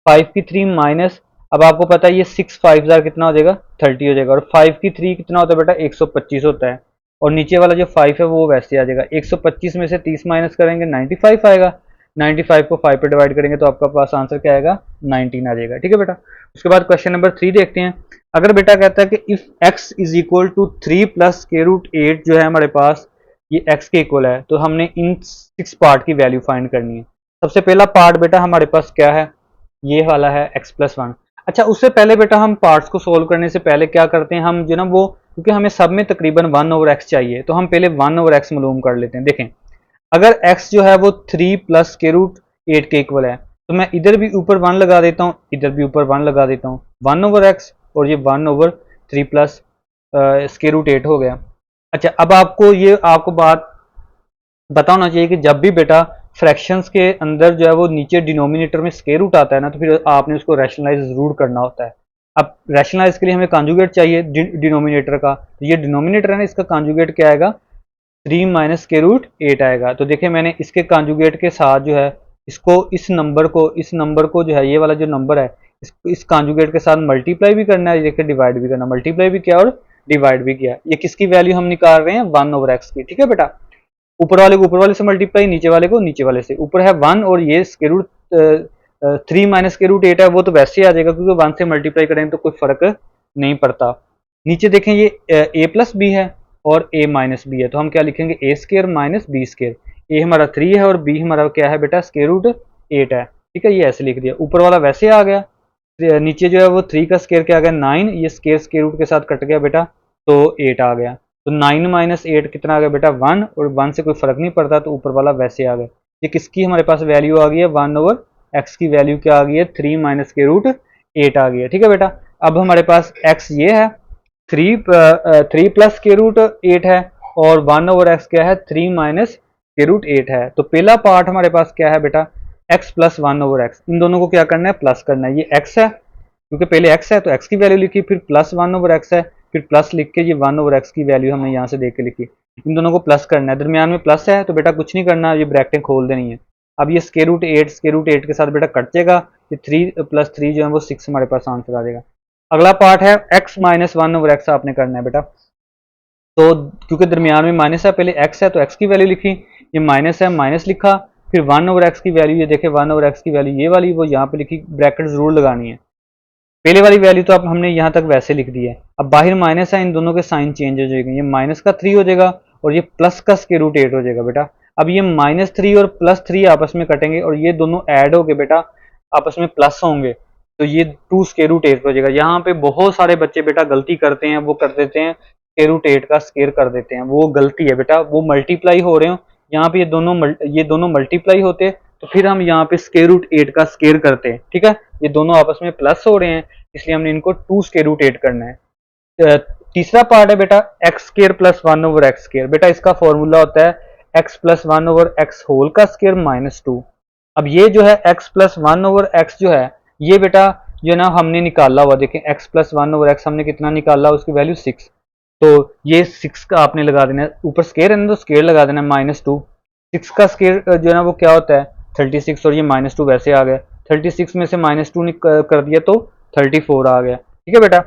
5 की 3 माइनस, अब आपको पता है ये 6 5 कितना हो जाएगा, 30 हो जाएगा, और 5 की 3 कितना होता है बेटा, 125 होता है। और नीचे वाला जो 5 है वो वैसे आ जाएगा, 125 में से 30 माइनस करेंगे 95 आएगा, 95 को 5 पे डिवाइड करेंगे तो आपका पास आंसर क्या आएगा, 19 आ जाएगा। ठीक है बेटा, उसके बाद क्वेश्चन नंबर 3 देखते हैं। अगर बेटा कहता है कि if x is equal to 3 + √8 जो है हमारे पास, ये x के इक्वल है, तो हमने इन 6 पार्ट की वैल्यू फाइंड करनी है। सबसे पहला पार्ट बेटा हमारे पास क्या है, ये वाला है x+1। अच्छा, उससे पहले बेटा हम पार्ट्स को सोल्व करने से पहले क्या करते हैं, हम जो ना वो, क्योंकि हमें सब में तकरीबन 1/x चाहिए, तो हम पहले 1/x मालूम कर लेते हैं। देखें अगर x जो है वो 3 + √8 के इक्वल है, तो मैं इधर भी ऊपर 1 लगा देता हूँ, इधर भी ऊपर 1 लगा देता हूँ, 1/x और ये 1/3 + √8 हो गया। अच्छा, अब आपको बात पता होना चाहिए कि जब भी बेटा फ्रैक्शंस के अंदर जो है वो नीचे डिनोमिनेटर में स्क्वायर रूट आता है ना, तो फिर आपने उसको रैशनलाइज जरूर करना होता है। अब रैशनलाइज के लिए हमें कॉन्जुगेट चाहिए डिनोमिनेटर का, तो ये डिनोमिनेटर है ना, इसका कॉन्जुगेट क्या आएगा, 3 माइनस स्क्वायर रूट 8 आएगा। तो देखिए मैंने इसके कॉन्जुगेट के साथ जो है इसको इस नंबर को जो है ये वाला जो नंबर है इस कॉन्जुगेट के साथ मल्टीप्लाई भी करना है, देखिए डिवाइड भी करना, मल्टीप्लाई भी किया और डिवाइड भी किया। ये किसकी वैल्यू हम निकाल रहे हैं 1/x की, ठीक है बेटा। ऊपर वाले को ऊपर वाले से मल्टीप्लाई, नीचे वाले को नीचे वाले से। ऊपर है 1 और ये square root 3 minus square root 8 है, वो तो वैसे ही आ जाएगा क्योंकि 1 से मल्टीप्लाई करेंगे तो कोई फर्क नहीं पड़ता। नीचे देखें ये a प्लस बी है और a माइनस बी है, तो हम क्या लिखेंगे a square minus B square. a हमारा 3 है और b हमारा क्या है बेटा स्क्वायर रूट 8 है, ठीक है। ये ऐसे लिख दिया, ऊपर वाला वैसे आ गया। नीचे जो है वो 3 का स्क्वायर क्या आ गया 9, ये स्क्वायर रूट के साथ कट गया बेटा तो 8 आ गया। तो 9 माइनस 8 कितना आ गया बेटा 1, और 1 से कोई फर्क नहीं पड़ता तो ऊपर वाला वैसे आ गया। ये किसकी हमारे पास वैल्यू आ गई है 1/x की वैल्यू क्या आ गई है 3 माइनस स्क्वायर रूट 8 आ गई है, ठीक है बेटा। अब हमारे पास x ये है 3 प्लस स्क्वायर रूट 8 है और 1/x क्या है 3 माइनस स्क्वायर रूट 8 है। तो पहला पार्ट हमारे पास क्या है बेटा x प्लस 1/x, इन दोनों को क्या करना है प्लस करना है। ये x है क्योंकि पहले x है तो x की वैल्यू लिखी, फिर प्लस 1/x है, फिर प्लस लिख के ये 1/x की वैल्यू हमने यहाँ से देख के लिखी। इन दोनों को प्लस करना है, दरमियान में प्लस है तो बेटा कुछ नहीं करना, ये ब्रैकेटें खोल देनी है। अब ये स्क्वायर रूट 8 के साथ बेटा कट जाएगा, ये 3 प्लस 3 जो है वो 6 हमारे पास आंसर आ जाएगा। अगला पार्ट है x माइनस 1/x आपने करना है बेटा। तो क्योंकि दरमियान में माइनस है, पहले x है तो x की वैल्यू लिखी, ये माइनस है माइनस लिखा, फिर 1/x की वैल्यू ये देखे 1/x की वैल्यू ये वाली वो यहाँ पे लिखी, ब्रैकेट जरूर लगानी है। पहले वाली वैल्यू तो अब हमने यहाँ तक वैसे लिख दी है। अब बाहर माइनस है, इन दोनों के साइन चेंज हो जाएंगे, ये माइनस का 3 हो जाएगा और ये प्लस का स्क्वायर रूट 8 हो जाएगा बेटा। अब ये -3 और +3 आपस में कटेंगे और ये दोनों ऐड हो गए बेटा आपस में प्लस होंगे, तो ये 2 स्क्वायर रूट 8 हो जाएगा। यहाँ पे बहुत सारे बच्चे बेटा गलती करते हैं, वो कर देते हैं स्क्वायर रूट 8 का स्क्वायर कर देते हैं, वो गलती है बेटा। वो मल्टीप्लाई हो रहे हो, यहाँ पे ये दोनों मल्टीप्लाई होते तो फिर हम यहाँ पे स्क्वायर रूट 8 का स्क्वायर करते हैं, ठीक है। ये दोनों आपस में प्लस हो रहे हैं इसलिए हमने इनको 2 स्क्वायर रूट 8 करना है। तीसरा पार्ट है बेटा x square plus 1/x square. बेटा इसका फॉर्मूला होता है x प्लस 1/x होल का स्क्वायर माइनस 2। अब ये जो है x प्लस 1/x जो है ये बेटा जो ना हमने निकाला हुआ, देखें x प्लस 1/x हमने कितना निकाला, उसकी वैल्यू 6। तो ये 6 का आपने लगा देना है, ऊपर स्क्वायर है ना तो स्क्वायर लगा देना है -2। 6 का स्क्वायर जो है ना वो क्या होता है 36 और ये -2 वैसे आ गया, 36 में से -2 कर दिया तो 34 आ गया, ठीक है बेटा।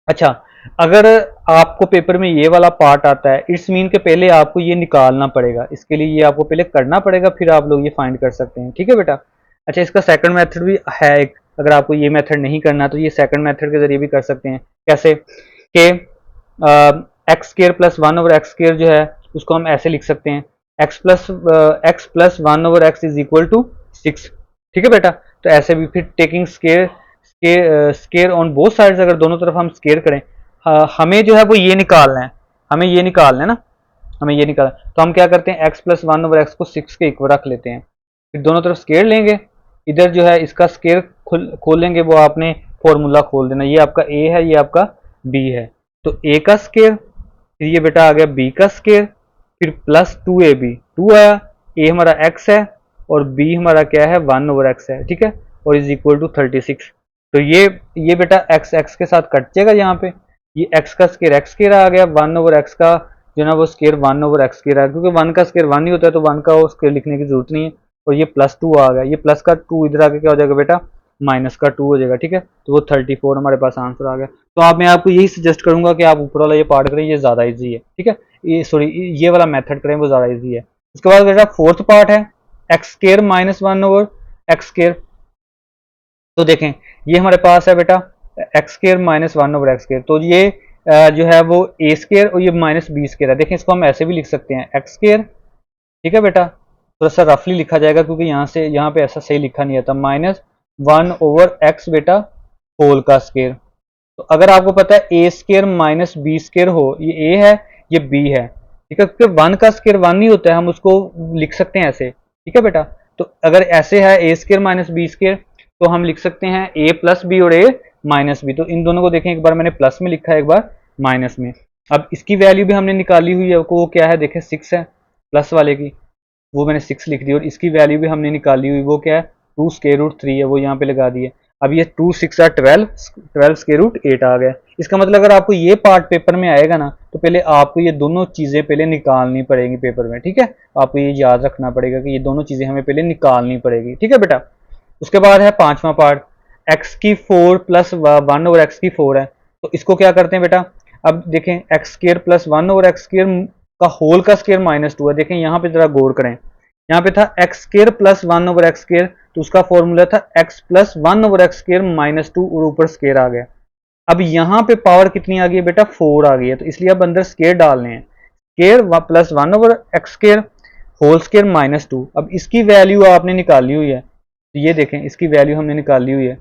अच्छा, अगर आपको पेपर में ये वाला पार्ट आता है इट्स मीन के पहले आपको ये निकालना पड़ेगा, इसके लिए ये आपको पहले करना पड़ेगा फिर आप लोग ये फाइंड कर सकते हैं, ठीक है बेटा। अच्छा, इसका सेकंड मेथड भी है एक, अगर आपको ये मेथड नहीं करना तो ये सेकंड मेथड के जरिए भी कर सकते हैं। कैसे कि x square plus 1/x square जो है उसको हम ऐसे लिख सकते हैं x plus 1/x is equal to 6, ठीक है बेटा। तो ऐसे भी फिर taking square on both sides, अगर दोनों तरफ हम स्केयर करें, हमें जो है वो ये निकालना है, हमें ये निकालना है ना, हमें ये निकालना है। तो हम क्या करते हैं x प्लस 1/x को 6 के इक्वल रख लेते हैं, फिर दोनों तरफ स्केयर लेंगे, इधर जो है इसका स्केयर खोलेंगे, वो आपने फॉर्मूला खोल देना, ये आपका a है ये आपका b है, तो a का स्केयर, फिर ये बेटा आ गया b का स्केयर, फिर प्लस 2ab, 2 आया, a हमारा x है और b हमारा क्या है 1/x है, ठीक है, और इज इक्वल टू 36। तो ये बेटा x के साथ कट जाएगा, यहाँ पे ये x का स्केयर आ गया, 1/x का जो ना वो स्केयर 1/x स्केयर आ गया, क्योंकि 1 का स्केयर 1 ही होता है तो 1 का वो स्केयर लिखने की जरूरत नहीं है। और ये +2 आ गया, ये प्लस का 2 इधर आके क्या हो जाएगा बेटा माइनस का 2 हो जाएगा, ठीक है। तो वो 34 हमारे पास आंसर आ गया। तो मैं आपको यही सजेस्ट करूंगा कि आप ऊपर वाला ये पार्ट करें, ये ज़्यादा ईजी है, ठीक है। ये वाला मेथड करें, वो ज़्यादा ईजी है। उसके बाद बेटा फोर्थ पार्ट है x square minus 1/x square. तो देखें ये हमारे पास है बेटा x square minus 1/x square, तो ये जो है वो a स्केयर और ये माइनस b स्केयर है। देखें इसको हम ऐसे भी लिख सकते हैं x स्केयर, ठीक है बेटा, थोड़ा सा रफली लिखा जाएगा क्योंकि यहाँ पे ऐसा सही लिखा नहीं आता, -1/x बेटा होल का स्केयर। तो अगर आपको पता है a square minus b square हो, ये a है ये b है, ठीक है, क्योंकि 1 का स्केयर 1 ही होता है, हम उसको लिख सकते हैं ऐसे, ठीक है बेटा। तो अगर ऐसे है a square minus b square तो हम लिख सकते हैं a प्लस बी और a माइनस बी। तो इन दोनों को देखें, एक बार मैंने प्लस में लिखा है एक बार माइनस में। अब इसकी वैल्यू भी हमने निकाली हुई है, वो क्या है देखें 6 है, प्लस वाले की वो मैंने 6 लिख दी, और इसकी वैल्यू भी हमने निकाली हुई, वो क्या है 2 स्क्वायर रूट 3 है, वो यहाँ पे लगा दी है। अब ये 2 6 12, 12 स्क्वायर रूट 8 आ गया। इसका मतलब अगर आपको ये पार्ट पेपर में आएगा ना, तो पहले आपको ये दोनों चीज़ें पहले निकालनी पड़ेगी पेपर में, ठीक है। आपको ये याद रखना पड़ेगा कि ये दोनों चीज़ें हमें पहले निकालनी पड़ेगी, ठीक है बेटा। उसके बाद है पांचवा पार्ट, एक्स की 4 प्लस 1 और एक्स की 4 है, तो इसको क्या करते हैं बेटा। अब देखें एक्स स्क्र प्लस 1 और एक्स स्क्र का होल का स्क्र -2 है। देखें यहाँ पे जरा गौर करें, यहाँ पे था x square plus 1 over X square, तो उसका फॉर्मूला था x plus 1 over X square -2 और ऊपर स्क्र आ गया। अब यहाँ पे पावर कितनी आ गई है बेटा, 4 आ गई है, तो इसलिए अब अंदर स्क्र डालने हैं। Square plus 1 over X square whole square -2। अब इसकी वैल्यू आपने निकाली हुई है, तो ये देखें इसकी वैल्यू हमने निकाली हुई है,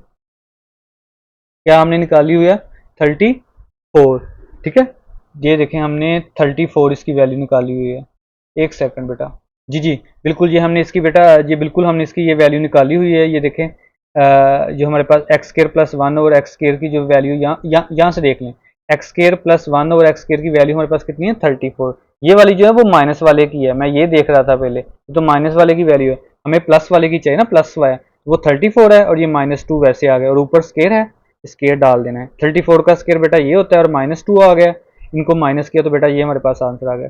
क्या हमने निकाली हुई है 34, ठीक है। ये देखें हमने 34 इसकी वैल्यू निकाली हुई है। एक सेकंड बेटा, जी जी बिल्कुल, ये हमने इसकी बेटा, ये बिल्कुल हमने इसकी ये वैल्यू निकाली हुई है। ये देखें जो हमारे पास एक्स स्क्र प्लस 1 और एक्स स्क्र की जो वैल्यू यहाँ से देख लें, एक्स स्क्र प्लस 1 और एक्स स्क्र की वैल्यू हमारे पास कितनी है 34। ये वाली जो है वो माइनस वाले की है, मैं ये देख रहा था पहले, तो माइनस वाले की वैल्यू है, हमें प्लस वाले की चाहिए ना, प्लस वाई, वो 34 है और ये -2 वैसे आ गया, और ऊपर स्क्र है, स्क्र डाल देना है। 34 का स्क्र बेटा ये होता है और -2 आ गया, इनको माइनस किया तो बेटा ये हमारे पास आंसर आ गया।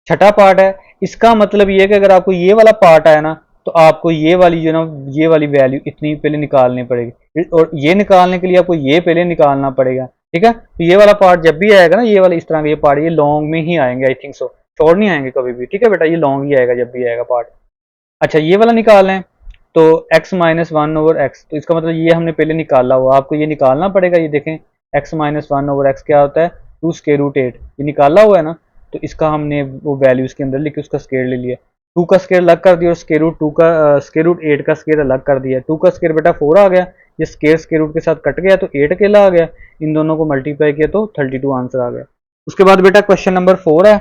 छठा पार्ट है, इसका मतलब ये है कि अगर आपको ये वाला पार्ट आया ना, तो आपको ये वाली जो ना, ये वाली वैल्यू इतनी पहले निकालनी पड़ेगी, और ये निकालने के लिए आपको ये पहले निकालना पड़ेगा, ठीक है। तो ये वाला पार्ट जब भी आएगा ना, ये वाला इस तरह का ये पार्ट, ये लॉन्ग में ही आएंगे, आई थिंक सो, शॉर्ट नहीं आएंगे कभी भी, ठीक है बेटा, ये लॉन्ग ही आएगा जब भी आएगा पार्ट। अच्छा ये वाला निकाल लें, तो x -1 ओवर एक्स, तो इसका मतलब ये हमने पहले निकाला हुआ, आपको ये निकालना पड़ेगा। ये देखें x -1 ओवर एक्स क्या होता है, 2 स्क्वायर रूट 8, ये निकाला हुआ है ना, तो इसका हमने वो वैल्यू इसके अंदर लिखी, उसका स्क्वायर ले लिया, 2 का स्क्वायर अलग कर दिया और स्क्वायर रूट 2 का स्क्वायर रूट 8 का स्क्वायर अलग कर दिया। 2 का स्क्वायर बेटा 4 आ गया, ये स्क्वायर रूट के साथ कट गया तो 8 अकेला आ गया, इन दोनों को मल्टीप्लाई किया तो 32 आंसर आ गया। उसके बाद बेटा क्वेश्चन नंबर 4 है।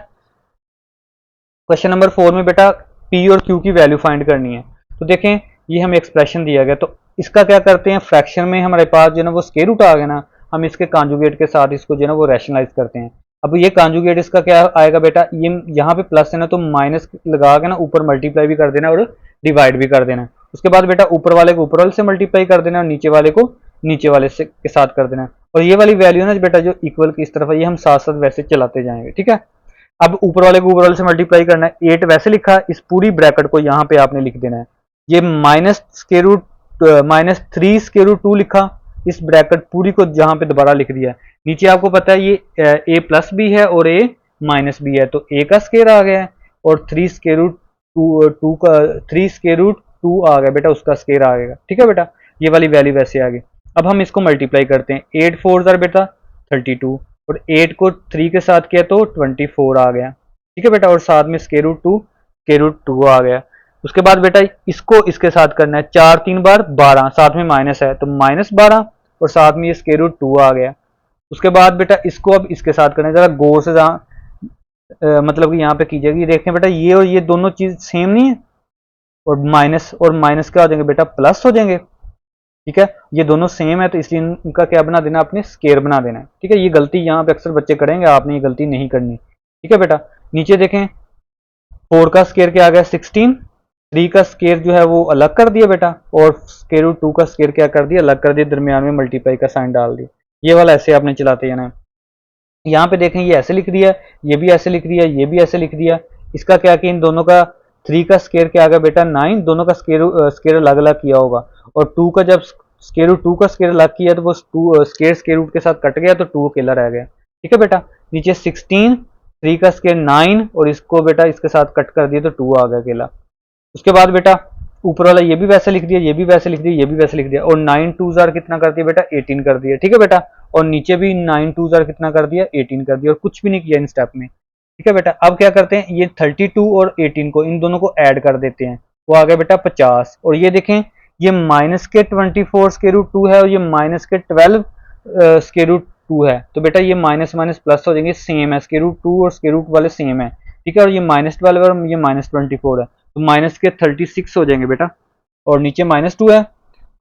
क्वेश्चन नंबर 4 में बेटा पी और क्यू की वैल्यू फाइंड करनी है। तो देखें ये हमें एक्सप्रेशन दिया गया, तो इसका क्या करते हैं, फ्रैक्शन में हमारे पास जो है ना वो स्क्वायर रूट आ गया ना, हम इसके कॉन्जुगेट के साथ इसको जो है ना वो रैशनलाइज करते हैं। अब ये कॉन्जुगेट इसका क्या आएगा बेटा, ये यहाँ पे प्लस है ना, तो माइनस लगा के ना ऊपर मल्टीप्लाई भी कर देना और डिवाइड भी कर देना। उसके बाद बेटा ऊपर वाले को ऊपर वाले से मल्टीप्लाई कर देना और नीचे वाले को नीचे वाले से के साथ कर देना। और ये वाली वैल्यू ना बेटा जो इक्वल की इस तरफ है, ये हम साथ साथ वैसे चलाते जाएंगे, ठीक है। अब ऊपर वाले को ऊपर वाले से मल्टीप्लाई करना है, 8 वैसे लिखा, इस पूरी ब्रैकेट को यहाँ पे आपने लिख देना है। ये -3 स्क्वायर रूट 2 लिखा, इस ब्रैकेट पूरी को जहाँ पे दोबारा लिख दिया। नीचे आपको पता है ये a प्लस भी है और a माइनस भी है, तो a का स्क्वायर आ गया है और 3 स्क्वायर रूट 2 का 3 स्क्वायर रूट 2 आ गया बेटा, उसका स्क्वायर आ गया, ठीक है बेटा। ये वाली वैल्यू वैसे आ गई। अब हम इसको मल्टीप्लाई करते हैं, 8 4 जार बेटा 32 और 8 को 3 के साथ किया तो 24 आ गया, ठीक है बेटा, और साथ में स्क्वायर रूट 2 आ गया। उसके बाद बेटा इसको इसके साथ करना है, 4 3 बार 12, साथ में माइनस है तो -12 और साथ में ये स्क्वायर रूट 2 आ गया। उसके बाद बेटा इसको अब इसके साथ करना है, जरा गौर से जहाँ मतलब कि यहाँ पे कीजिएगा, ये देखें बेटा ये और ये दोनों चीज सेम नहीं है, और माइनस क्या हो जाएंगे बेटा, प्लस हो जाएंगे, ठीक है। ये दोनों सेम है तो इसलिए इनका क्या बना देना, आपने स्केयर बना देना है, ठीक है। ये गलती यहाँ पे अक्सर बच्चे करेंगे, आपने ये गलती नहीं करनी, ठीक है बेटा। नीचे देखें 4 का स्केयर क्या आ गया 16, 3 का स्केयर जो है वो अलग कर दिया बेटा, और स्केयर रूट 2 का स्केयर क्या कर दिया, अलग कर दिया, दरमियान में मल्टीप्लाई का साइन डाल दिया। ये वाला ऐसे आपने चलाते जाना है। यहाँ पे देखें ये ऐसे लिख दिया, ये भी ऐसे लिख दिया, ये भी ऐसे लिख दिया। इसका क्या कि इन दोनों का 3 का स्केयर क्या आ गया बेटा 9, दोनों का स्केयर अलग अलग किया होगा, और 2 का जब स्केयर रूट 2 का स्केयर अलग किया तो वो स्केयर रूट के साथ कट गया तो 2 अकेला रह गया, ठीक है बेटा। नीचे 16, 3 का स्केयर 9 और इसको बेटा इसके साथ कट कर दिया तो 2 आ गया अकेला। उसके बाद बेटा ऊपर वाला ये भी वैसे लिख दिया, ये भी वैसे लिख दिया, ये भी वैसे लिख दिया, और 9 2 जार कितना कर दिया बेटा 18 कर दिया, ठीक है बेटा। और नीचे भी 9 2 जार कितना कर दिया 18 कर दिया, और कुछ भी नहीं किया इन स्टेप में, ठीक है बेटा। अब क्या करते हैं, ये 32 और 18 को इन दोनों को ऐड कर देते हैं, वो आ गया बेटा 50। और ये देखें ये माइनस के 24 स्क्वायर रूट 2 है और ये माइनस के 12 स्क्वायर रूट 2 है, तो बेटा ये माइनस माइनस प्लस हो जाएंगे, सेम है, स्क्वायर रूट 2 और स्क्वायर रूट वाले सेम है, ठीक है। और ये -12 और ये -24 है, तो माइनस के 36 हो जाएंगे बेटा, और नीचे -2 है।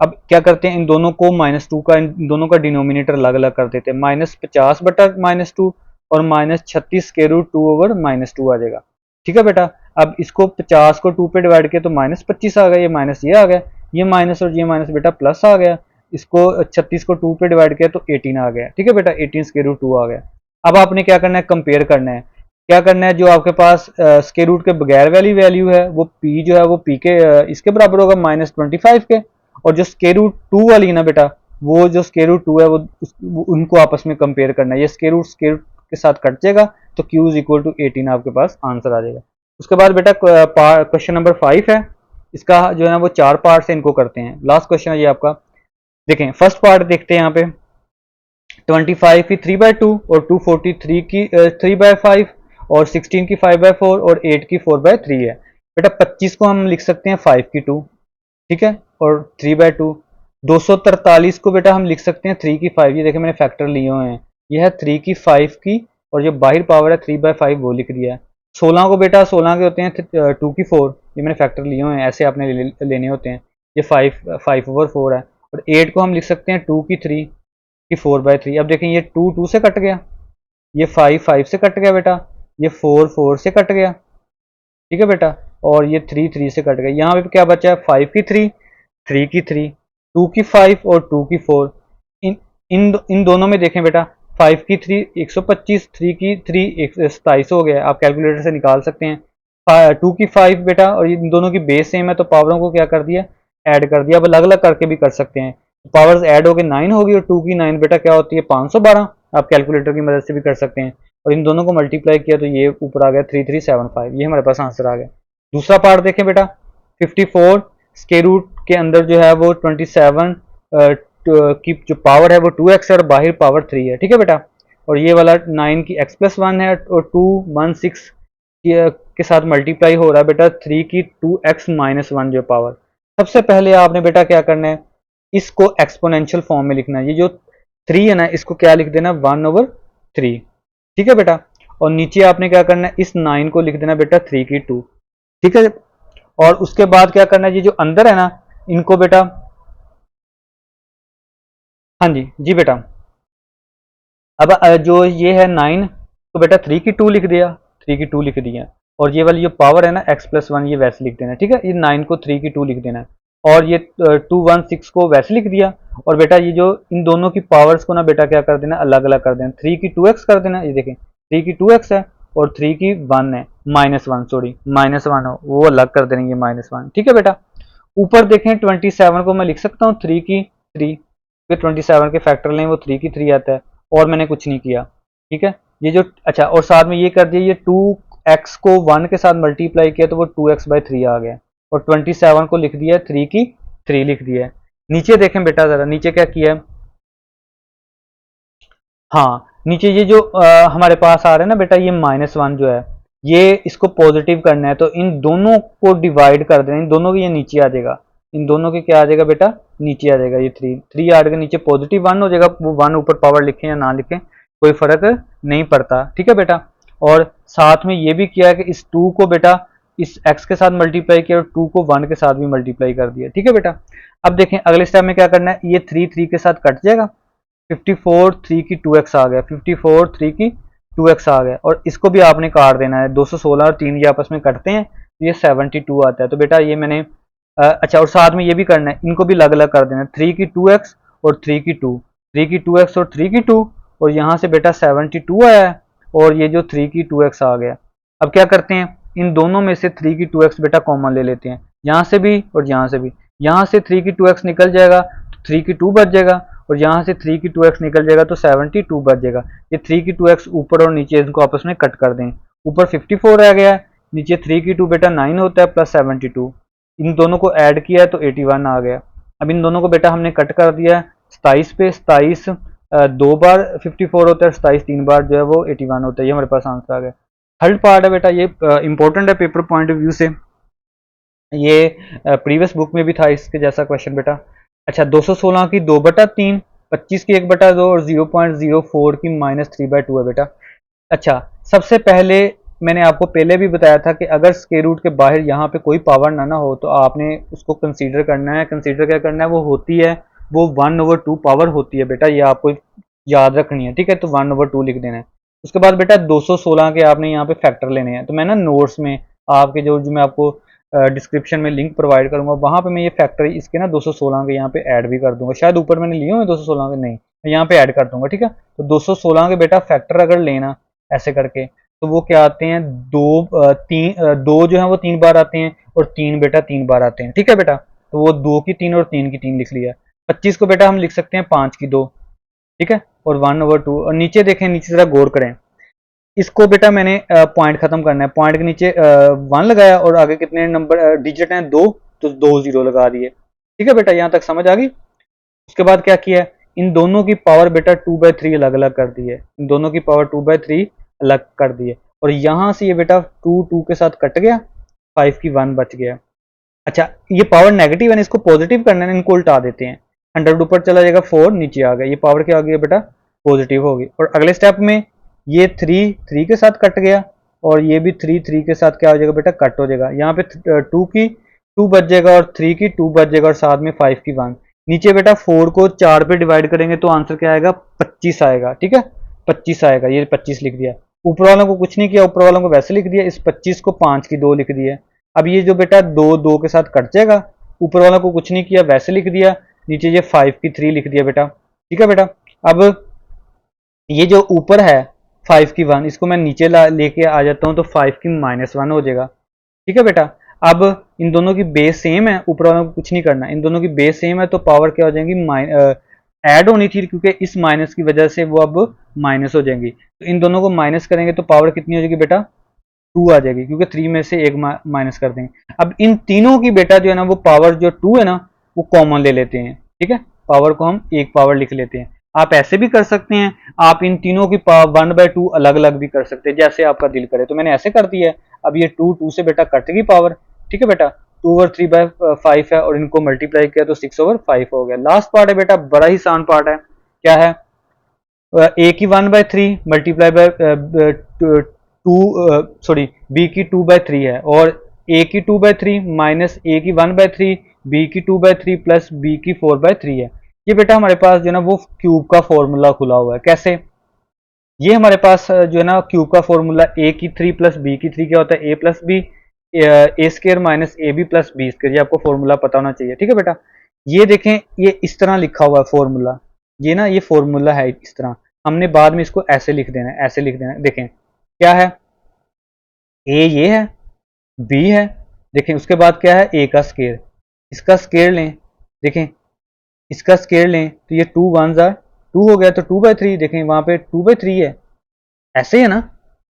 अब क्या करते हैं, इन दोनों को -2 का, इन दोनों का डिनोमिनेटर अलग अलग कर देते हैं, -50 बटा -2 और -36 स्क्वायर रूट 2 ओवर -2 आ जाएगा, ठीक है बेटा। अब इसको 50 को 2 पे डिवाइड किया तो -25 आ गया, ये माइनस ये आ गया, ये माइनस और ये माइनस बेटा प्लस आ गया, इसको 36 को 2 पे डिवाइड किया तो 18 आ गया। ठीक है बेटा, 18 स्क्वायर रूट 2 आ गया। अब आपने क्या करना है, कंपेयर करना है। क्या करना है, जो आपके पास स्क्वायर रूट के बगैर वाली वैल्यू है वो p जो है वो p के इसके बराबर होगा -25 के, और जो स्क्वायर रूट 2 वाली है ना बेटा, वो जो स्क्वायर रूट 2 है वो उनको आपस में कंपेयर करना है। ये स्क्वायर रूट के साथ कट जाएगा तो q इज इक्वल टू 18 आपके पास आंसर आ जाएगा। उसके बाद बेटा क्वेश्चन नंबर 5 है, इसका जो है ना वो 4 पार्ट से इनको करते हैं। लास्ट क्वेश्चन है ये आपका। देखें फर्स्ट पार्ट देखते हैं यहाँ पे, 25 की 3/2 और 243 की 3/5 और 16 की 5/4 और 8 की 4/3 है। बेटा 25 को हम लिख सकते हैं 5 की 2, ठीक है, और 3/2। 243 को बेटा हम लिख सकते हैं 3 की 5, ये देखें मैंने फैक्टर लिए हुए हैं, ये है 3 की 5 की, और जो बाहर पावर है 3/5 वो लिख दिया है। 16 को बेटा 16 के होते हैं 2 की 4, ये मैंने फैक्टर लिए हुए हैं, ऐसे आपने लेने होते हैं। ये 5/4 है। और 8 को हम लिख सकते हैं 2 की 3 की 4/3। अब देखें ये 2 2 से कट गया, ये 5 5 से कट गया बेटा, ये 4 4 से कट गया, ठीक है बेटा, और ये 3 3 से कट गया। यहाँ पे क्या बचा है, 5 की 3, 3 की 3, 2 की 5 और 2 की 4। इन दोनों में देखें बेटा, 5 की 3 125, 3 की 3 27 हो गया, आप कैलकुलेटर से निकाल सकते हैं। 2 की 5 बेटा, और इन दोनों की बेस सेम है तो पावरों को क्या कर दिया, ऐड कर दिया। अब अलग अलग करके भी कर सकते हैं, पावर्स ऐड हो गए 9 होगी, और 2 की 9 बेटा क्या होती है 512, आप कैलकुलेटर की मदद से भी कर सकते हैं। और इन दोनों को मल्टीप्लाई किया तो ये ऊपर आ गया 3375, ये हमारे पास आंसर आ गया। दूसरा पार्ट देखें बेटा, 54 स्क्वायर रूट के अंदर जो है वो 27 की जो पावर है वो 2x है और बाहर पावर 3 है, ठीक है बेटा। और ये वाला 9 की x+1 है, और 216 के साथ मल्टीप्लाई हो रहा है बेटा 3 की 2x-1 जो पावर। सबसे पहले आपने बेटा क्या करना है, इसको एक्सपोनेंशियल फॉर्म में लिखना है। ये जो 3 है ना, इसको क्या लिख देना, 1/3, ठीक है बेटा। और नीचे आपने क्या करना है, इस 9 को लिख देना बेटा 3 की 2, ठीक है। और उसके बाद क्या करना है, ये जो अंदर है ना, इनको बेटा, हाँ जी जी बेटा, अब जो ये है 9, तो बेटा 3 की 2 लिख दिया, 3 की 2 लिख दिया। और ये वाली जो पावर है ना x+1, ये वैसे लिख देना, ठीक है। ये 9 को 3 की 2 लिख देना है, और ये 216 को वैसे लिख दिया। और बेटा ये जो इन दोनों की पावर्स को ना बेटा क्या कर देना, अलग अलग कर देना, 3 की 2x कर देना। ये देखें 3 की 2x है और 3 की 1 है, -1, सॉरी -1 हो, वो अलग कर देंगे -1, ठीक है बेटा। ऊपर देखें 27 को मैं लिख सकता हूँ 3 की 3, 27 के फैक्टर लें वो 3 की 3 आता है, और मैंने कुछ नहीं किया, ठीक है। ये जो अच्छा, और साथ में ये कर दिया, ये 2x को 1 के साथ मल्टीप्लाई किया तो वो 2x/3 आ गया, और 27 को लिख दिया 3 की 3 लिख दिया है। नीचे देखें बेटा, जरा नीचे क्या किया है, हाँ नीचे ये जो हमारे पास आ रहा है ना बेटा, ये -1 जो है, ये इसको पॉजिटिव करना है तो इन दोनों को डिवाइड कर देना, इन दोनों के ये नीचे आ जाएगा, इन दोनों के क्या आ जाएगा बेटा, नीचे आ जाएगा। ये 3 आठ के नीचे +1 हो जाएगा, वो 1 ऊपर पावर लिखें या ना लिखें कोई फर्क नहीं पड़ता, ठीक है बेटा। और साथ में ये भी किया है कि इस 2 को बेटा इस x के साथ मल्टीप्लाई किया, और 2 को 1 के साथ भी मल्टीप्लाई कर दिया, ठीक है बेटा। अब देखें अगले स्टेप में क्या करना है, ये 3 3 के साथ कट जाएगा, 54 3 की 2x आ गया, 54 3 की 2x आ गया, और इसको भी आपने काट देना है। 216 और 3 ये आपस में कटते हैं तो ये 72 आता है। तो बेटा ये मैंने अच्छा, और साथ में ये भी करना है, इनको भी अलग अलग कर देना है, 3 की 2x और 3 की 2, 3 की 2x और 3 की 2, और यहाँ से बेटा 72 आया है, और ये जो 3 की 2x आ गया। अब क्या करते हैं, इन दोनों में से 3 की 2x बेटा कॉमन ले लेते हैं, यहाँ से भी और यहाँ से भी। यहाँ से 3 की 2x निकल जाएगा तो 3 की 2 बच जाएगा, और यहाँ से 3 की 2x निकल जाएगा तो 72 बच जाएगा। ये 3 की 2x ऊपर और नीचे इनको आपस में कट कर दें, ऊपर 54 आ गया है, नीचे 3 की 2 बेटा 9 होता है प्लस 72, इन दोनों को ऐड किया है तो 81 आ गया। अब इन दोनों को बेटा हमने कट कर दिया है 27 पे, 27 दो बार 54 होता है, 27 3 बार जो है वो 81 होता है, ये हमारे पास आंसर आ गया। थर्ड पार्ट है बेटा, ये इंपॉर्टेंट है पेपर पॉइंट ऑफ व्यू से, ये प्रीवियस बुक में भी था इसके जैसा क्वेश्चन बेटा। अच्छा 216 की 2/3, 25 की 1/2 और 0.04 की -3/2 है बेटा। अच्छा सबसे पहले मैंने आपको पहले भी बताया था कि अगर स्क्वायर रूट के बाहर यहाँ पे कोई पावर ना हो तो आपने उसको कंसीडर करना है। कंसीडर क्या करना है, वो होती है वो 1/2 पावर होती है बेटा, ये आपको याद रखनी है, ठीक है। तो 1/2 लिख देना है। उसके बाद बेटा 216 के आपने यहाँ पे फैक्टर लेने हैं, तो मैं ना नोट्स में आपके जो मैं आपको डिस्क्रिप्शन में लिंक प्रोवाइड करूंगा, वहां पे मैं ये फैक्टर इसके ना 216 के यहाँ पे ऐड भी कर दूंगा। शायद ऊपर मैंने लिए हुए 216 के, नहीं मैं यहाँ पे ऐड कर दूंगा, ठीक है। तो 216 के बेटा फैक्टर अगर लेना ऐसे करके, तो वो क्या आते हैं, दो जो है वो 3 बार आते हैं, और 3 बेटा 3 बार आते हैं, ठीक है बेटा। तो वो 2 की 3 और 3 की 3 लिख लिया। 25 को बेटा हम लिख सकते हैं 5 की 2, ठीक है, और 1/2। और नीचे देखें, नीचे जरा गौर करें, इसको बेटा मैंने पॉइंट खत्म करना है, पॉइंट के नीचे 1 लगाया और आगे कितने नंबर डिजिट हैं 2, तो 2 0 लगा दिए, ठीक है बेटा, यहां तक समझ आ गई। उसके बाद क्या किया, इन दोनों की पावर बेटा 2/3 अलग अलग कर दी है, इन दोनों की पावर 2/3 अलग कर दी है। और यहां से ये बेटा 2 2 के साथ कट गया, 5 की 1 बच गया। अच्छा, ये पावर नेगेटिव है, इसको पॉजिटिव करना है, इनको उल्टा देते हैं। 100 ऊपर चला जाएगा, 4 नीचे आ गया, ये पावर क्या आ गई बेटा, पॉजिटिव होगी। और अगले स्टेप में ये 3 3 के साथ कट गया, और ये भी 3 3 के साथ क्या हो जाएगा बेटा, कट हो जाएगा। यहाँ पे 2 की 2 बच जाएगा, और 3 की 2 बच जाएगा, और साथ में 5 की 1। नीचे बेटा 4 को 4 पे डिवाइड करेंगे तो आंसर क्या आएगा, 25 आएगा, ठीक है, 25 आएगा। ये 25 लिख दिया। ऊपर वालों को कुछ नहीं किया, ऊपर वालों को वैसे लिख दिया। इस 25 को 5 की 2 लिख दिया। अब ये जो बेटा 2 2 के साथ कट जाएगा, ऊपर वालों को कुछ नहीं किया, वैसे लिख दिया। नीचे ये 5 की 3 लिख दिया बेटा, ठीक है बेटा। अब ये जो ऊपर है 5 की 1, इसको मैं नीचे लेके आ जाता हूँ, तो 5 की -1 हो जाएगा, ठीक है बेटा। अब इन दोनों की बेस सेम है, ऊपर वालों को कुछ नहीं करना, इन दोनों की बेस सेम है, तो पावर क्या हो जाएंगी, ऐड होनी थी, क्योंकि इस माइनस की वजह से वो अब माइनस हो जाएंगी। तो इन दोनों को माइनस करेंगे तो पावर कितनी हो जाएगी बेटा, 2 आ जाएगी, क्योंकि 3 में से एक माइनस कर देंगे। अब इन तीनों की बेटा जो है ना, वो पावर जो 2 है ना, वो कॉमन ले लेते हैं, ठीक है, पावर को हम एक पावर लिख लेते हैं। आप ऐसे भी कर सकते हैं, आप इन तीनों की पावर 1/2 अलग अलग भी कर सकते हैं, जैसे आपका दिल करे। तो मैंने ऐसे कर दिया है। अब ये 2 2 से बेटा कट गई पावर, ठीक है बेटा। 2/3/5 है, और इनको मल्टीप्लाई किया तो 6/5 हो गया। लास्ट पार्ट है बेटा, बड़ा ही आसान पार्ट है। क्या है, ए की 1/3 मल्टीप्लाई बाय 2, सॉरी बी की 2/3 है, और ए की 2/3 माइनस ए की 1/3, बी की 2/3 प्लस बी की 4/3 है। ये बेटा हमारे पास जो है ना वो क्यूब का फॉर्मूला खुला हुआ है। कैसे, ये हमारे पास जो है ना क्यूब का फॉर्मूला, ए की 3 प्लस बी की 3 क्या होता है, A plus B, A square minus A B plus B square. ये आपको फॉर्मूला पता होना चाहिए, ठीक है बेटा। ये देखें, ये इस तरह लिखा हुआ है फॉर्मूला, ये ना ये फॉर्मूला है इस तरह। हमने बाद में इसको ऐसे लिख देना है, ऐसे लिख देना है। देखें क्या है, ए ये है, बी है, देखें उसके बाद क्या है, ए का स्केयर, इसका स्केयर लें, देखें इसका स्केयर लें, तो ये 2 1 ज़ा 2 हो गया, तो 2/3, देखें वहां पे 2/3 है, ऐसे है ना।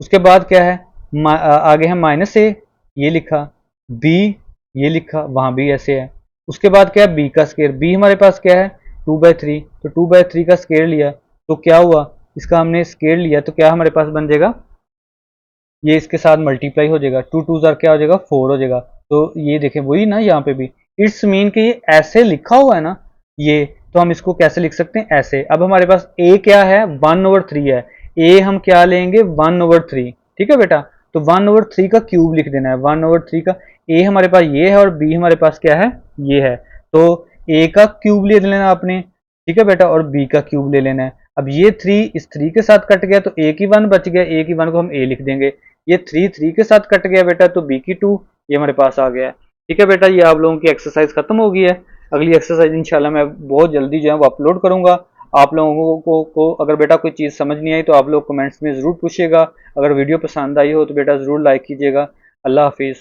उसके बाद क्या है, आगे है माइनस ए, ये लिखा, बी ये लिखा, वहां भी ऐसे है। उसके बाद क्या है, बी का स्केयर, बी हमारे पास क्या है 2/3, तो 2/3 का स्केयर लिया, तो क्या हुआ, इसका हमने स्केयर लिया, तो क्या हमारे पास बन जाएगा, ये इसके साथ मल्टीप्लाई हो जाएगा, 2 2 ज़ा क्या हो जाएगा, 4 हो जाएगा। तो ये देखें वही ना, यहाँ पे भी इट्स मीन कि ये ऐसे लिखा हुआ है ना, ये तो हम इसको कैसे लिख सकते हैं, ऐसे। अब हमारे पास ए क्या है, 1/3 है, ए हम क्या लेंगे 1/3, ठीक है बेटा। तो 1/3 का क्यूब लिख देना है, 1/3 का। ए हमारे पास ये है, और बी हमारे पास क्या है, ये है, तो ए का क्यूब ले लेना आपने, ठीक है बेटा, और बी का क्यूब ले लेना है। अब ये 3 इस 3 के साथ कट गया, तो ए की 1 बच गया, ए की 1 को हम ए लिख देंगे। ये 3 3 के साथ कट गया बेटा, तो बी की 2 ये हमारे पास आ गया है, ठीक है बेटा। ये आप लोगों की एक्सरसाइज खत्म हो गई है। अगली एक्सरसाइज इंशाल्लाह मैं बहुत जल्दी जो है वो अपलोड करूंगा। आप लोगों को अगर बेटा कोई चीज़ समझ नहीं आई तो आप लोग कमेंट्स में ज़रूर पूछिएगा। अगर वीडियो पसंद आई हो तो बेटा ज़रूर लाइक कीजिएगा। अल्लाह हाफिज़।